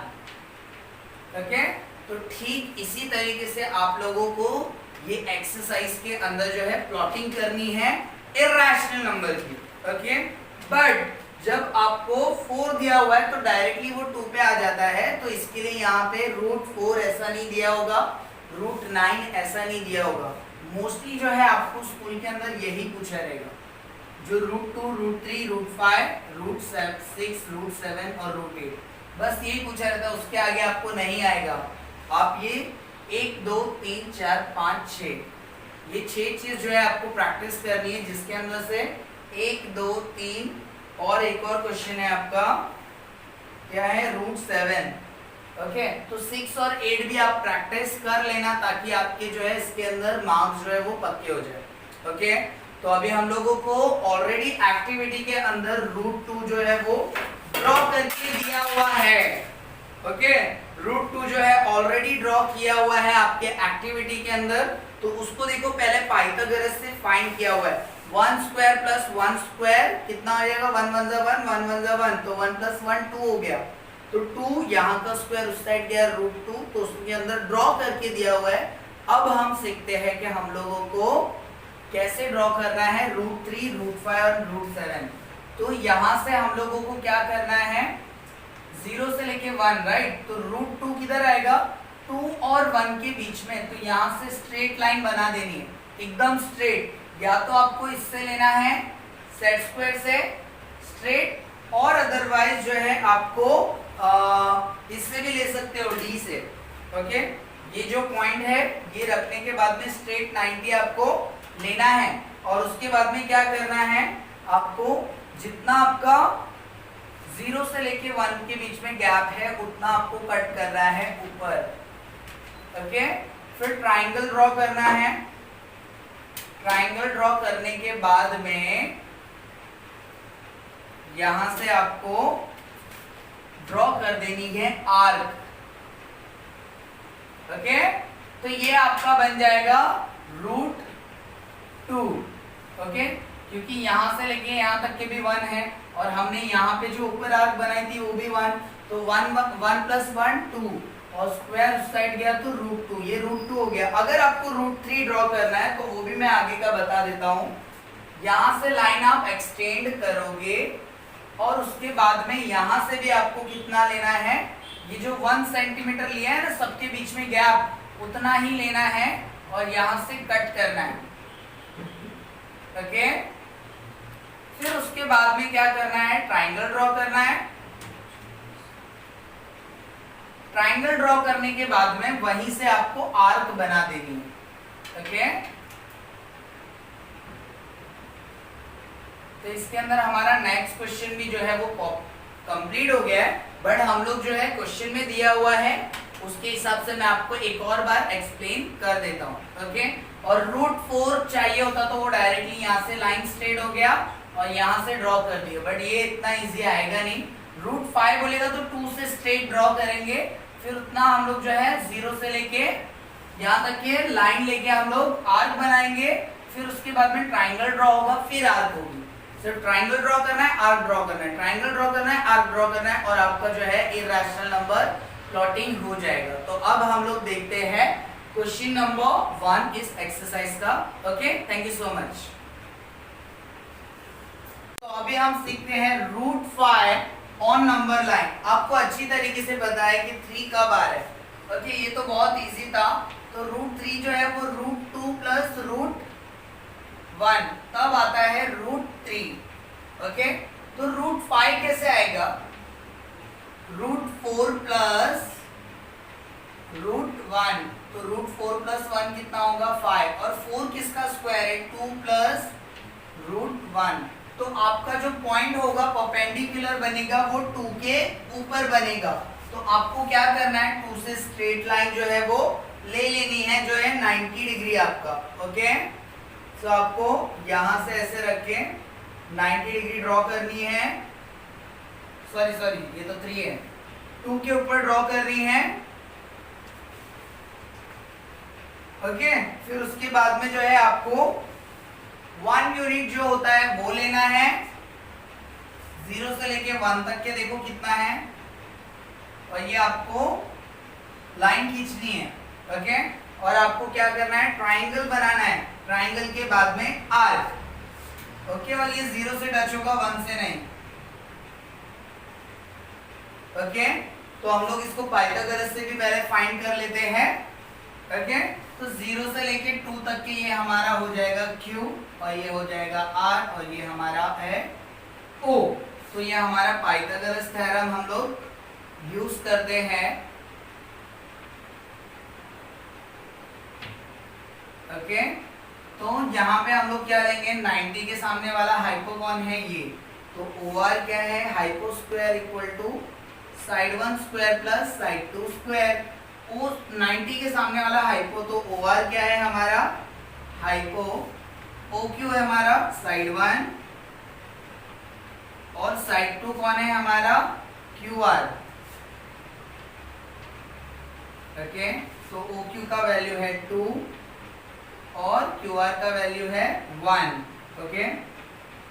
ओके। तो ठीक इसी तरीके से आप लोगों को ये एक्सरसाइज के अंदर जो है प्लॉटिंग करनी है इर्रेशनल नंबर की, ओके। बट जब आपको 4 दिया हुआ है तो डायरेक्टली वो 2 पे आ जाता है, तो इसके लिए यहाँ पे रूट 4 ऐसा नहीं दिया होगा, रूट 9 ऐसा नहीं दिया होगा। मोस्टली जो है आपको स्कूल के अंदर यही पूछा रहेगा, जो root 2, root 3, root 5, root 6, root 7 और रूट 8, बस यही पूछा रहता है, उसके आगे आपको नहीं आएगा। आप ये 1 2 3 4 5 6 ये 6 चीज जो है आपको प्रैक्टिस करनी है, जिसके अंदर से 1 2 3 और एक और क्वेश्चन है आपका, क्या है, रूट 7, ओके। तो 6 और 8 भी आप प्रैक्टिस कर लेना ताकि आपके जो है इसके अंदर मार्क्स जो है वो पक्के हो जाए, ओके। तो अभी हम लोगों को ऑलरेडी एक्टिविटी के अंदर रूट 2 जो है वो ड्रॉ करके दिया हुआ है, ओके। रूट 2 जो है ऑलरेडी ड्रॉ किया हुआ है आपके एक्टिविटी के अंदर। तो उसको देखो, पहले पाइथागोरस से फाइंड किया हुआ है, 1 स्क्वायर प्लस 1 स्क्वायर कितना हो जाएगा, 1 1 जा 1, 1 1 जा 1, तो 1 प्लस 1 2 हो गया। तो 2 यहाँ का स्क्वायर उस साइड गया रूट 2, तो उसके अंदर ड्रॉ करके दिया हुआ है। अब हम सीखते हैं कि हम लोगों को कैसे ड्रॉ करना है रूट 3, रूट 5 और रूट 7। तो यहाँ से हम लोगों को क्या करना है, 0 से लेके 1, राइट। तो रूट 2 किधर आएगा, 2 और 1 के बीच में, तो यहाँ से स्ट्रेट लाइन बना देनी है, एकदम स्ट्रेट। या तो आपको इससे लेना है सेट स्क्वायर से स्ट्रेट, और अदरवाइज जो है आपको इससे भी ले सकते हो, डी से, ओके। ये जो पॉइंट है ये रखने के बाद में स्ट्रेट 90 आपको लेना है, और उसके बाद में क्या करना है, आपको जितना आपका 0 से लेके 1 के बीच में गैप है उतना आपको कट करना है ऊपर, ओके। फिर ट्राइंगल ड्रॉ करना है। ट्राइंगल ड्रॉ करने के बाद में यहां से आपको ड्रॉ कर देनी है आर्क, ओके। तो ये आपका बन जाएगा रूट 2, ओके, क्योंकि यहां से लेके यहां तक के भी 1 है, और हमने यहाँ पे जो ऊपर आर्क बनाई थी वो भी 1, तो 1 प्लस 1 2, और स्क्वायर उस साइड गया तो रूट 2, ये रूट 2 हो गया। अगर आपको रूट 3 ड्रॉ करना है तो वो भी मैं आगे का बता देता हूँ। यहाँ से लाइन आप एक्सटेंड करोगे, और उसके बाद में यहाँ से भी आपको कितना लेना है, ये जो 1 सेंटीमीटर लिया है ना सबके बीच में गैप, उतना ही लेना है, और यहाँ से कट करना है, ओके। फिर उसके बाद में क्या करना है, ट्राइंगल ड्रॉ करना है। ट्राइंगल ड्रॉ करने के बाद में वहीं से आपको आर्क बना देनी है, ओके। तो इसके अंदर हमारा नेक्स्ट क्वेश्चन भी जो है वो कंप्लीट हो गया है, बट हम लोग जो है क्वेश्चन में दिया हुआ है उसके हिसाब से मैं आपको एक और बार एक्सप्लेन कर देता हूँ, ओके। और रूट 4 चाहिए होता तो वो डायरेक्टली यहाँ से लाइन स्ट्रेट हो गया और यहाँ से ड्रॉ कर दिया, बट ये इतना इजी आएगा नहीं। रूट 5 बोलेगा तो 2 से स्ट्रेट ड्रॉ करेंगे, फिर उतना हम लोग जो है 0 से लेके यहाँ तक के लाइन लेके हम लोग आर्क बनाएंगे, फिर उसके बाद में ट्राइंगल ड्रॉ होगा, फिर आर्क होगी। सिर्फ ट्राइंगल ड्रॉ करना है, आर्क ड्रॉ करना है, ट्राइंगल ड्रॉ करना है, आर्क ड्रॉ करना है, और आपका जो है इर्रेशनल नंबर प्लॉटिंग हो जाएगा। तो अब हम लोग देखते हैं क्वेश्चन नंबर 1 इस एक्सरसाइज का। Okay, thank you so much. तो अभी हम सीखते हैं रूट 5 ऑन नंबर लाइन। आपको अच्छी तरीके से पता है कि 3 कब आ रहा है। ओके, ये तो बहुत इजी था। तो रूट 3 जो है वो रूट 2 प्लस रूट 1 तब आता है रूट 3। ओके, तो रूट 5 कैसे आएगा? रूट 4 प्लस रूट 1, तो रूट 4 प्लस 1 कितना होगा? 5। और 4 किसका स्क्वायर है? 2 प्लस रूट 1। तो आपका जो पॉइंट होगा परपेंडिकुलर बनेगा वो 2 के ऊपर बनेगा। तो आपको क्या करना है? 2 से स्ट्रेट लाइन जो है वो ले लेनी है, जो है 90 डिग्री आपका। ओके, तो आपको यहां से ऐसे रख के 90 डिग्री ड्रॉ करनी है। सॉरी ये तो 3 है, 2 के ऊपर ड्रॉ करनी है। ओके, फिर उसके बाद में जो है आपको 1 यूनिट जो होता है वो लेना है। 0 से लेके 1 तक के देखो कितना है, और ये आपको लाइन खींचनी है। ओके, और आपको क्या करना है? ट्राइंगल बनाना है। ट्राइंगल के बाद में आर्क। ओके, और ये 0 से टच होगा, 1 से नहीं। ओके, तो हम लोग इसको पाइथागोरस से भी पहले फाइंड कर लेते हैं। ओके, तो 0 से लेके 2 तक के ये हमारा हो जाएगा Q, और ये हो जाएगा R, और ये हमारा है O। तो ये हमारा पाइथागोरस थ्योरम हम लोग यूज करते हैं। ओके, तो यहाँ पे हम लोग क्या लेंगे? 90 के सामने वाला हाइपो कौन है? ये। तो OR क्या है? Hypo square equal to side 1 square plus side 2 square. 90 के सामने वाला हाइपो, तो OR क्या है हमारा? हाइपो। OQ है हमारा साइड 1, और साइड 2 कौन है हमारा? QR। ओके, तो OQ का वैल्यू है 2 और QR का वैल्यू है 1। ओके,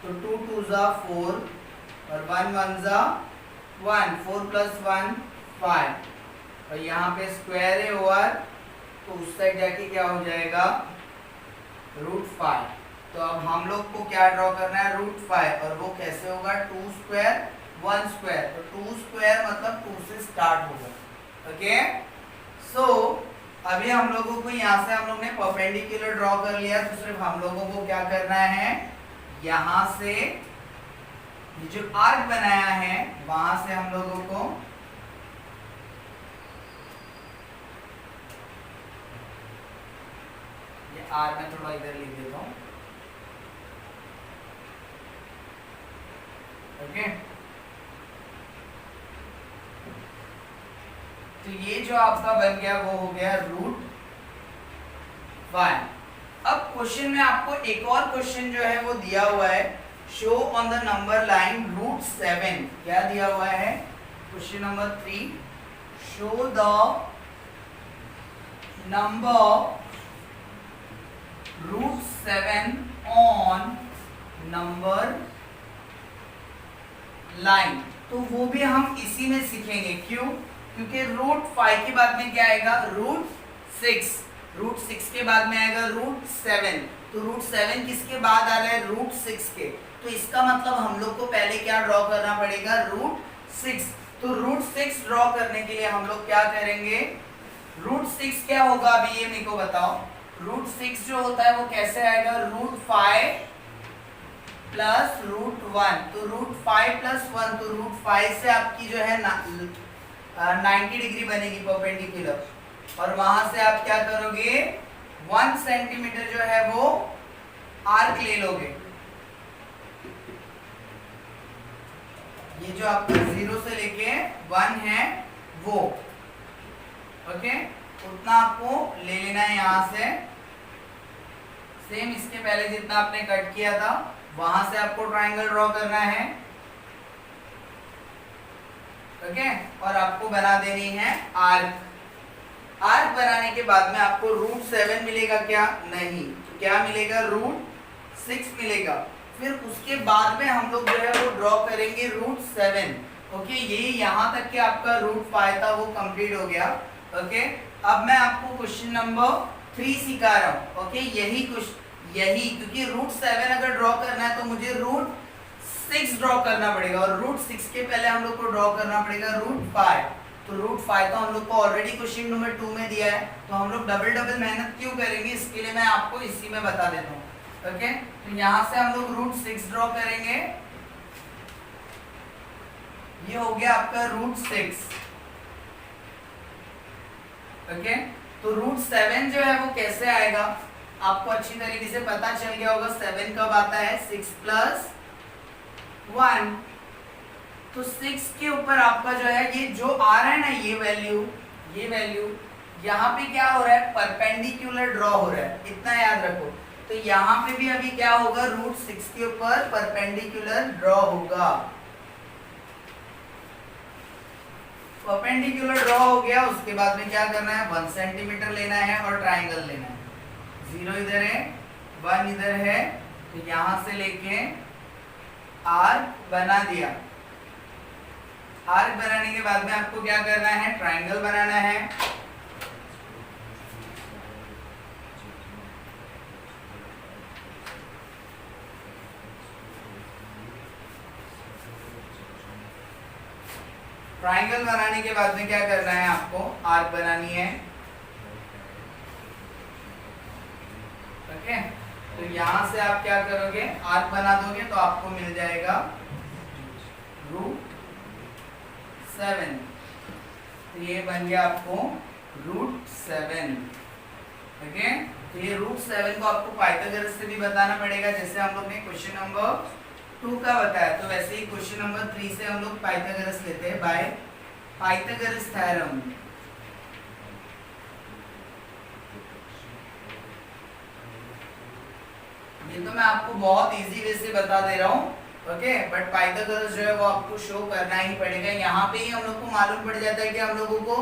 तो 2 2 जा 4 और 1 1 जा 1, 4 प्लस 1 5, और यहाँ पे स्क्वायर है OR, तो उस साइड जाके क्या हो जाएगा? रूट 5। तो अब हम लोग को क्या ड्रॉ करना है? रूट 5, और वो कैसे होगा? 2 स्क्वायर 1 स्क्वायर, तो 2 स्क्वायर मतलब 2 से स्टार्ट होगा। ओके, सो अभी हम लोगों को यहाँ से हम लोग ने परपेंडिकुलर ड्रॉ कर लिया, तो सिर्फ हम लोगों को क्या करना है? यहाँ से ये जो आर्क बनाया है वहां से हम लोगों को आर में थोड़ा इधर लिख देता हूं। ओके, तो ये जो आपका बन गया वो हो गया रूट 5। अब क्वेश्चन में आपको एक और क्वेश्चन जो है वो दिया हुआ है, show on the number line root 7। क्या दिया हुआ है? Question number 3, show the number root 7 on number line. तो वो भी हम इसी में सीखेंगे। क्यों? क्योंकि रूट 5 के बाद में क्या आएगा? रूट 6। रूट 6 के बाद में आएगा रूट 7। तो रूट 7 किसके बाद आ रहा है? रूट 6 के। तो इसका मतलब हम लोग को पहले क्या ड्रॉ करना पड़ेगा? रूट 6। तो रूट 6 ड्रॉ करने के लिए हम लोग क्या करेंगे? रूट 6 क्या होगा? अभी ये मेरे को बताओ। रूट 6 जो होता है वो कैसे आएगा? Root 5 plus root 1। तो रूट 5 प्लस 1, तो रूट 5 से आपकी जो है 90 डिग्री बनेगी परपेंडिकुलर, और वहां से आप क्या करोगे? 1 सेंटीमीटर जो है वो आर्क ले लोगे। ये जो आपका 0 से लेके 1 है वो। ओके, उतना आपको ले लेना है यहां से। सेम इसके पहले जितना आपने कट किया था वहां से आपको ट्रायंगल ड्रॉ करना है। ओके, और आपको बना देनी है आर्क। आर्क बनाने के बाद में आपको रूट 7 मिलेगा क्या? नहीं, तो क्या मिलेगा? रूट 6 मिलेगा। फिर उसके बाद में हम लोग जो है वो ड्रॉ करेंगे रूट 7। ओके, ये यहाँ तक के आपका रूट 5 था वो कंप्लीट हो गया। ओके, अब मैं आपको क्वेश्चन नंबर 3 सिखा रहा हूँ। ओके, यही क्योंकि रूट 7 अगर ड्रॉ करना है तो मुझे रूट 6 ड्रॉ करना पड़ेगा, और रूट 6 के पहले हम लोग को ड्रॉ करना पड़ेगा रूट 5। तो रूट 5 तो हम लोग को ऑलरेडी क्वेश्चन नंबर 2 में दिया है, तो हम लोग डबल मेहनत क्यों करेंगे, इसके लिए मैं आपको इसी में बता देता हूँ। ओके, तो यहाँ से हम लोग रूट 6 ड्रॉ करेंगे, ये हो गया आपका रूट 6। ओके, तो रूट 7 जो है वो कैसे आएगा, आपको अच्छी तरीके से पता चल गया होगा 7 कब आता है, 6 + 1। तो 6 के ऊपर आपका जो है ये जो आ रहा है ना, ये वैल्यू यहाँ पे क्या हो रहा है, परपेंडिकुलर ड्रॉ हो रहा है, इतना याद रखो। तो यहाँ पे भी अभी क्या होगा, रूट 6 के ऊपर परपेंडिकुलर ड्रॉ होगा। परपेंडिकुलर ड्रॉ हो गया, उसके बाद में क्या करना है, 1 सेंटीमीटर लेना है और ट्राइंगल लेना है। 0 इधर है, 1 इधर है, तो यहां से लेके आर्क बना दिया। आर्क बनाने के बाद में आपको क्या करना है, ट्राइंगल बनाना है। ट्राइंगल बनाने के बाद में क्या करना है, आपको आर्क बनानी है। ओके, तो यहां से आप क्या करोगे, आर्क बना दोगे तो आपको मिल जाएगा रूट 7। तो ये बन गया आपको रूट 7। ओके, तो ये रूट 7 को आपको पाइथागोरस से भी बताना पड़ेगा, जैसे हम लोग ने क्वेश्चन नंबर 2 का बताया। तो वैसे ही क्वेश्चन नंबर 3 से हम लोग पाइथागोरस लेते हैं बाय पाइथागोरस थ्योरम। ये तो मैं आपको बहुत इजी वे से बता दे रहा हूँ। ओके, बट पाइथागोरस जो है वो आपको शो करना ही पड़ेगा। यहाँ पे ही हम लोग को मालूम पड़ जाता है कि हम लोगों को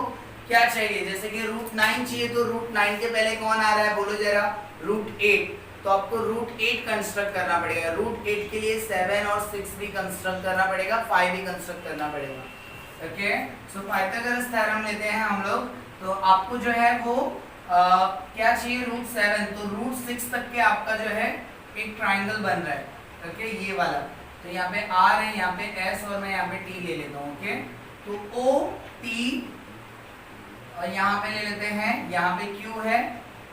क्या चाहिए। जैसे कि रूट 9 चाहिए, तो रूट 9 के पहले कौन आ रहा है, बोलो जरा, रूट 8। तो आपको रूट 8 कंस्ट्रक्ट करना पड़ेगा। रूट 8 के लिए 7 और 6 भी कंस्ट्रक्ट करना पड़ेगा, 5 भी कंस्ट्रक्ट करना पड़ेगा। ओके, सो पाइथागोरस थ्योरम लेते हैं हम लोग। तो आपको जो है वो क्या चाहिए, रूट 7। तो रूट 6 तक के आपका जो है एक ट्राइंगल बन रहा है। ओके, ये वाला। तो यहाँ पे आर है, यहाँ पे एस, और मैं यहाँ पे टी ले लेता हूँ। ओके, तो ओ टी, और यहाँ पे ले लेते हैं, यहाँ पे क्यू है,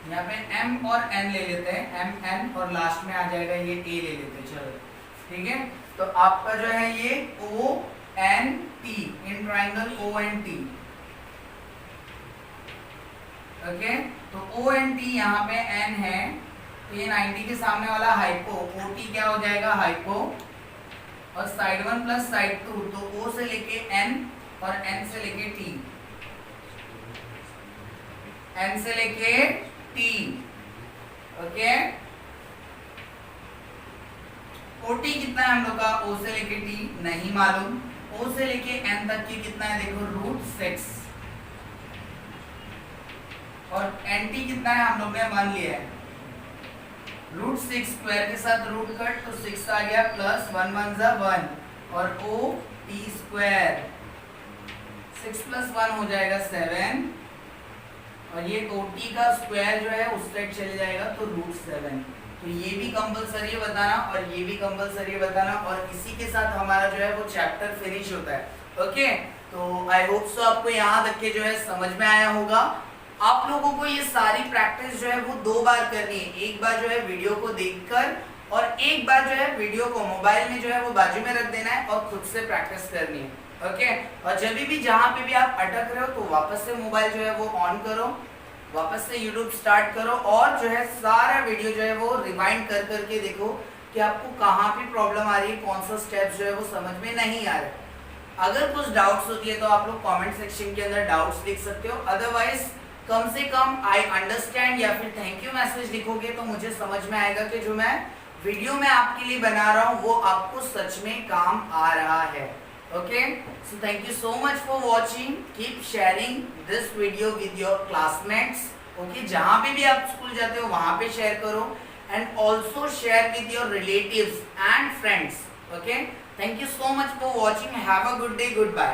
यहाँ पे एम और एन ले लेते हैं, एम एन, और लास्ट में आ जाएगा ये ए ले लेते हैं। चलो ठीक है, तो आपका जो है ये O N T, in triangle O N T. Okay, तो ओ एन टी यहाँ पे एन है, तो ये 90 के सामने वाला हाइपो, ओ टी क्या हो जाएगा, हाइपो, और साइड 1 प्लस साइड 2, तो ओ से लेके एन और एन से लेके टी, एन से लेके टी। ओके, ओटी कितना है हम लोग का, ओ से लेके टी नहीं मालूम, ओ से लेके एन तक की कितना है, देखो रूट 6, और एन टी कितना है हम लोग ने मान लिया है, रूट 6 स्क्वायर के साथ रूट कट, तो 6 आ गया, प्लस 1 1 जा 1, और ओ टी स्क्वायर, 6 + 1 हो जाएगा 7, और ये ओ टी का स्क्वायर जो है उस साइड चले जाएगा, तो रूट 7। तो ये भी कंपलसरी बताना और ये भी कंपलसरी बताना, और इसी के साथ हमारा जो है वो चैप्टर फिनिश होता है। ओके, तो आई होप सो आपको यहाँ तक के जो है समझ में आया होगा। आप लोगों को ये सारी प्रैक्टिस जो है वो 2 बार करनी है। एक बार जो है वीडियो को देखकर, और एक बार जो है वीडियो को मोबाइल में जो है वो बाजू में रख देना है और खुद से प्रैक्टिस करनी है। ओके, और जब भी जहाँ पे भी आप अटक रहे हो तो वापस से मोबाइल जो है वो ऑन करो, वापस से यूट्यूब स्टार्ट करो, और जो है सारा वीडियो जो है वो रिवाइंड कर करके देखो कि आपको कहाँ पे प्रॉब्लम आ रही है, कौन सा स्टेप जो है वो समझ में नहीं आ रहा है। अगर कुछ डाउट्स होती है तो आप लोग कमेंट सेक्शन के अंदर डाउट्स लिख सकते हो, अदरवाइज कम से कम आई अंडरस्टैंड या फिर थैंक यू मैसेज लिखोगे तो मुझे समझ में आएगा कि जो मैं वीडियो में आपके लिए बना रहा हूँ वो आपको सच में काम आ रहा है। Okay, so thank you so much for watching. Keep sharing this video with your classmates. Okay, जहाँ पे भी आप स्कूल जाते हो वहाँ पे शेयर करो, and also share with your relatives and friends. Okay, thank you so much for watching. Have a good day. Goodbye.